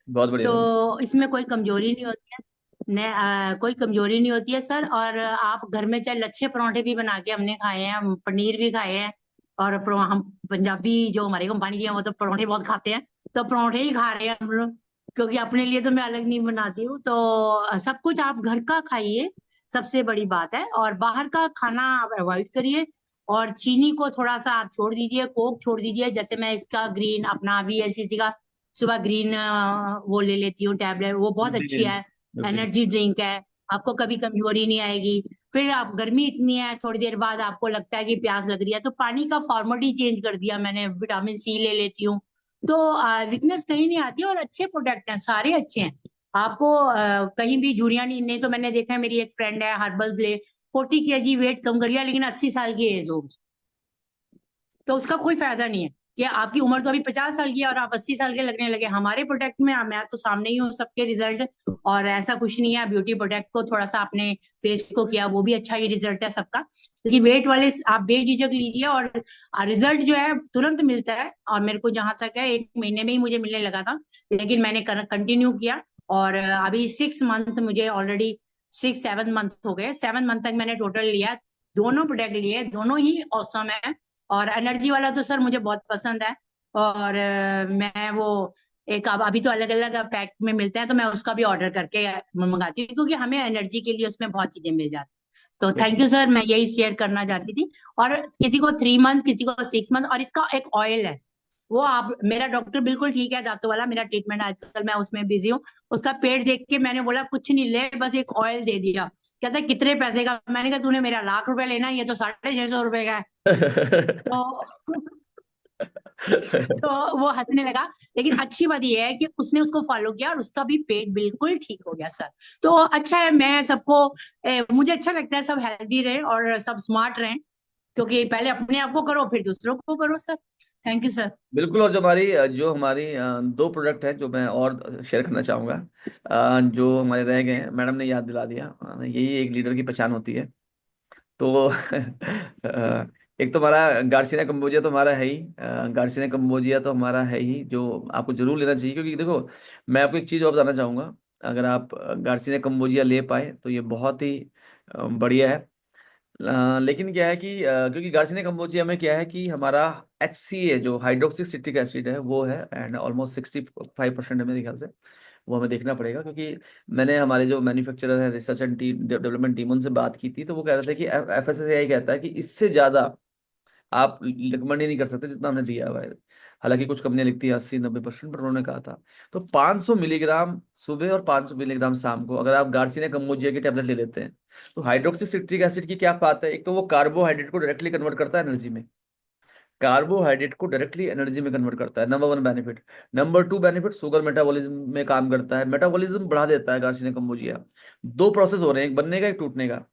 बहुत बढ़िया। तो इसमें कोई कमजोरी नहीं होती है, कोई कमजोरी नहीं होती है सर। और आप घर में चाहे लच्छे परांठे भी बना के हमने खाए हैं, हम पनीर भी खाए हैं। और हम पंजाबी जो हमारी कंपनी की है वो तो परांठे बहुत खाते हैं, तो परांठे ही खा रहे हैं हम लोग। क्योंकि अपने लिए तो मैं अलग नहीं बनाती हूँ। तो सब कुछ आप घर का खाइए, सबसे बड़ी बात है। और बाहर का खाना आप अवॉइड करिए। और चीनी को थोड़ा सा आप छोड़ दीजिए, कोक छोड़ दीजिए। जैसे मैं इसका ग्रीन अपना वीएलसीसी का सुबह ग्रीन वो ले लेती हूँ टैबलेट, वो बहुत अच्छी न्यूट्रिशन। है। एनर्जी ड्रिंक है, आपको कभी कमजोरी नहीं आएगी। फिर आप गर्मी इतनी है, थोड़ी देर बाद आपको लगता है कि प्यास लग रही है, तो पानी का फॉर्मेट ही चेंज कर दिया मैंने, विटामिन सी ले लेती हूँ। तो वीकनेस कहीं नहीं आती, और अच्छे प्रोडक्ट हैं, सारे अच्छे हैं। आपको कहीं भी झुर्रियां नहीं तो मैंने देखा है, मेरी एक फ्रेंड है हर्बल्स ले, 40 केजी वेट कम कर लिया, लेकिन 80 साल की एज होगी। तो उसका कोई फायदा नहीं है कि आपकी उम्र तो अभी 50 साल की है और आप 80 साल के लगने लगे। हमारे प्रोडक्ट में मैं तो सामने ही हूँ सबके रिजल्ट। और ऐसा कुछ नहीं है, ब्यूटी प्रोडक्ट को थोड़ा सा अपने फेस को किया, वो भी अच्छा ही रिजल्ट है सबका। लेकिन वेट वाले आप बेझिझक लीजिए, और रिजल्ट जो है तुरंत मिलता है। और मेरे को जहां तक है 1 महीने में ही मुझे मिलने लगा था, लेकिन मैंने कंटिन्यू किया। और अभी 6 मंथ मुझे ऑलरेडी, 6-7 मंथ हो गए, 7 मंथ तक मैंने टोटल लिया। दोनों प्रोडक्ट लिए, दोनों ही औसम है। और एनर्जी वाला तो सर मुझे बहुत पसंद है। और मैं वो एक, अब अभी तो अलग अलग पैक में मिलते हैं, तो मैं उसका भी ऑर्डर करके मंगाती हूँ, क्योंकि हमें एनर्जी के लिए उसमें बहुत चीजें मिल जाती। तो थैंक यू सर, मैं यही शेयर करना चाहती थी। और किसी को 3 मंथ, किसी को 6 मंथ। और इसका एक ऑयल है, वो आप, मेरा डॉक्टर बिल्कुल ठीक है दांतों वाला, मेरा ट्रीटमेंट आजकल मैं उसमें बिजी हूँ। उसका पेट देख के मैंने बोला कुछ नहीं ले, बस एक ऑयल दे दिया। कहता है कितने पैसे का? मैंने कहा तूने मेरा लाख रुपए लेना, ये तो 650 रुपए का है। तो तो वो हंसने लगा। लेकिन अच्छी बात ये है कि उसने उसको फॉलो किया, और उसका भी पेट बिल्कुल ठीक हो गया सर। तो अच्छा है, मैं सबको मुझे अच्छा लगता है सब हेल्दी रहे और सब स्मार्ट रहें, क्योंकि पहले अपने आप को करो फिर दूसरों को करो सर। Thank you sir. बिल्कुल। और जो हमारी दो प्रोडक्ट हैं जो मैं और शेयर करना चाहूँगा, जो हमारे रह गए हैं, मैडम ने याद दिला दिया। यही एक लीडर की पहचान होती है। तो एक तो हमारा गार्सिनिया कम्बोजिया तो हमारा है ही। गार्सिनिया कम्बोजिया तो हमारा है ही, जो आपको जरूर लेना चाहिए। क्योंकि देखो, मैं आपको एक चीज़ और बताना चाहूँगा। अगर आप गार्सिनिया कम्बोजिया ले पाए तो ये बहुत ही बढ़िया है। लेकिन क्या है कि क्योंकि गार्सिनिया कम्बोजिया में क्या है कि हमारा HCA जो हाइड्रोक्सी सिट्रिक एसिड है वो है, एंड ऑलमोस्ट 65% है मेरे ख्याल से। वो हमें देखना पड़ेगा, क्योंकि मैंने हमारे जो मैन्युफैक्चरर है, रिसर्च एंड डेवलपमेंट टीम, उनसे बात की थी। तो वो कह रहे थे कि FSSAI कहता है कि इससे ज्यादा आप रिकमेंड ही नहीं कर सकते जितना हमने दिया हुआ है। हालांकि कुछ कंपनियां लिखती है 80-90%, पर उन्होंने कहा था। तो 500 मिलीग्राम सुबह और 500 मिलीग्राम शाम को अगर आप गार्सिनिया कम्बोजिया की टेबलेट ले लेते हैं, तो हाइड्रोक्सी सिट्रिक एसिड की क्या बात है, एक तो वो कार्बोहाइड्रेट को डायरेक्टली कन्वर्ट करता है एनर्जी में। कार्बोहाइड्रेट को डायरेक्टली एनर्जी में कन्वर्ट करता है, number 1 benefit. Number 2 benefit, sugar metabolism में काम करता है, मेटाबॉलिज्म बढ़ा देता है गार्सिनिया कम्बोजिया। दो प्रोसेस हो रहे हैं, एक बनने का एक टूटने का।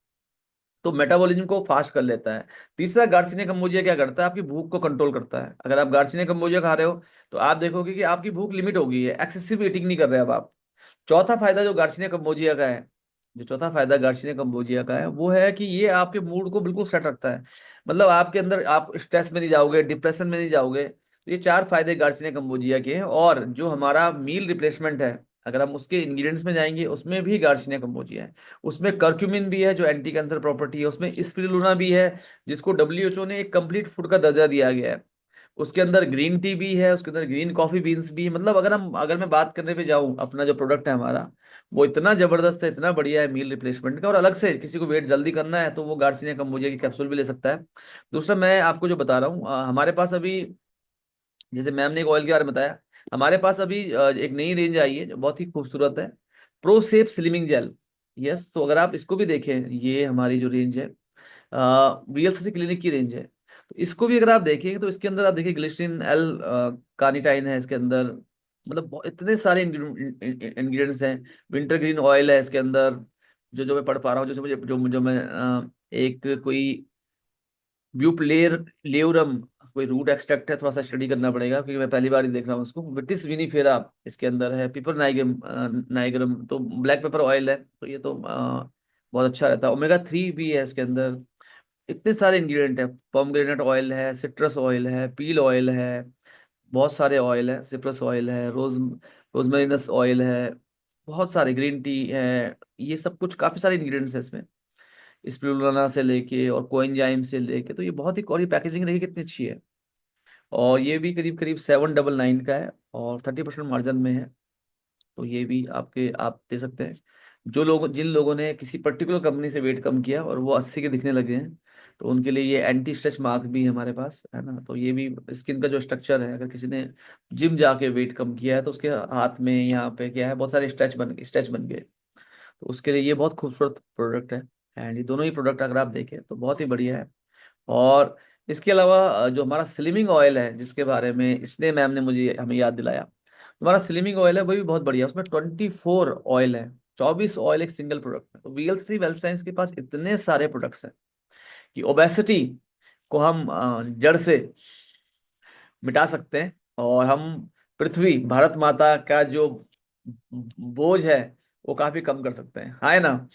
तो मेटाबॉलिज्म को फास्ट कर लेता है। तीसरा, गार्सिनिया कम्बोजिया क्या करता है, आपकी भूख को कंट्रोल करता है। अगर आप गार्सिनिया कम्बोजिया खा रहे हो तो आप देखोगे कि आपकी भूख लिमिट हो गई है, एक्सेसिव ईटिंग नहीं कर रहे अब आप। चौथा फायदा जो गार्सिनिया कम्बोजिया का है, जो चौथा फायदा गार्सिनिया कम्बोजिया का है, वो है कि ये आपके मूड को बिल्कुल सेट रखता है। मतलब आपके अंदर, आप स्ट्रेस में नहीं जाओगे, डिप्रेशन में नहीं जाओगे। तो ये चार फायदे गार्सिनिया कम्बोजिया के हैं। और जो हमारा मील रिप्लेसमेंट है, अगर हम उसके इंग्रेडिएंट्स में जाएंगे, उसमें भी गार्सिनिया कम्बोजिया है। उसमें कर्क्यूमिन भी है जो एंटी कैंसर प्रॉपर्टी है, उसमें स्पिरुलिना भी है जिसको WHO ने एक कंप्लीट फूड का दर्जा दिया गया है। उसके अंदर ग्रीन टी भी है, उसके अंदर ग्रीन कॉफी बीन्स भी है। मतलब अगर मैं बात करने पे जाऊं, अपना जो प्रोडक्ट है हमारा, वो इतना जबरदस्त है, इतना बढ़िया है मील रिप्लेसमेंट का। और अलग से किसी को वेट जल्दी करना है तो वो गार्सिनिया कम्बोजिया की कैप्सूल भी ले सकता है। दूसरा, मैं आपको जो बता रहा हूँ, हमारे पास अभी, जैसे मैम ने एक ऑयल के बारे में बताया, हमारे पास अभी एक नई रेंज आई है जो बहुत ही खूबसूरत है, pro safe slimming gel. Yes, तो अगर आप इसको भी देखें, ये हमारी जो रेंज है, वीएलसीसी क्लिनिक की रेंज है। तो इसको भी अगर आप देखेंगे तो इसके अंदर आप देखिए ग्लिसरीन एल कार्निटाइन है इसके अंदर, मतलब इतने सारे इंग्रेडिएंट्स हैं। विंटर ग्रीन ऑयल है इसके अंदर, जो मैं पढ़ पा रहा हूँ, जो मुझे जो मैं एक कोई ब्यूपलेर लेउरम कोई रूट एक्सट्रैक्ट है, थोड़ा सा स्टडी करना पड़ेगा क्योंकि मैं पहली बार ही देख रहा हूँ उसको। विटिस विनीफेरा इसके अंदर है, पिपर नाइगम नाइगरम, तो ब्लैक पेपर ऑयल है, तो ये तो बहुत अच्छा रहता है। ओमेगा 3 भी है इसके अंदर। इतने सारे इंग्रेडिएंट है, पोमग्रेनेट ऑयल है, सिट्रस ऑयल है, पील ऑयल है, बहुत सारे ऑयल है, सिट्रस ऑयल है, रोजमेरिनस ऑयल है, बहुत सारे, ग्रीन टी है। ये सब कुछ काफी सारे इंग्रेडिएंट्स है इसमें, स्पिरुलिना से लेके और कोएंजाइम से लेके। तो ये बहुत ही, और ये पैकेजिंग देखिए कितनी अच्छी है। और ये भी करीब करीब 799 का है और 30% मार्जिन में है। तो ये भी आप दे सकते हैं। जिन लोगों ने किसी पर्टिकुलर कंपनी से वेट कम किया और वो 80 के दिखने लगे हैं, तो उनके लिए ये एंटी स्ट्रेच मार्क भी है हमारे पास, है ना। तो ये भी स्किन का जो स्ट्रक्चर है, अगर किसी ने जिम जाके वेट कम किया है तो उसके हाथ में यहाँ पे क्या है, बहुत सारे स्ट्रेच बन गए। तो उसके लिए ये बहुत खूबसूरत प्रोडक्ट है। एंड ये दोनों ही प्रोडक्ट अगर आप देखें तो बहुत ही बढ़िया है। और इसके अलावा जो हमारा स्लिमिंग ऑयल है, जिसके बारे में इसने मैम ने मुझे हमें याद दिलाया, हमारा स्लिमिंग ऑयल है वो भी बहुत बढ़िया है। उसमें 24 ऑयल है, 24 ऑयल एक सिंगल प्रोडक्ट है। तो वीएलसी वेल्थ साइंस के पास इतने सारे प्रोडक्ट्स हैं कि ओबेसिटी को हम जड़ से मिटा सकते हैं। और हम पृथ्वी भारत माता का जो बोझ है वो काफी कम कर सकते हैं, है ना।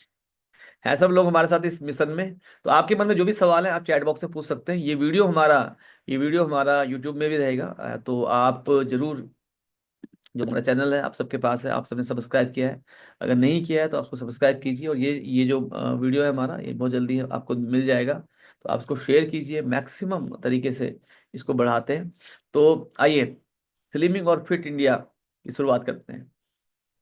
है सब लोग हमारे साथ इस मिशन में। तो आपके मन में जो भी सवाल है आप चैट बॉक्स में पूछ सकते हैं। ये वीडियो हमारा यूट्यूब में भी रहेगा, तो आप जरूर, जो हमारा चैनल है आप सबके पास है, आप सबने सब्सक्राइब किया है, अगर नहीं किया है तो आप उसको सब्सक्राइब कीजिए। और ये जो वीडियो है हमारा, ये बहुत जल्दी आपको मिल जाएगा। तो आप इसको शेयर कीजिए, मैक्सिमम तरीके से इसको बढ़ाते हैं। तो आइए स्लिमिंग और फिट इंडिया की शुरुआत करते हैं।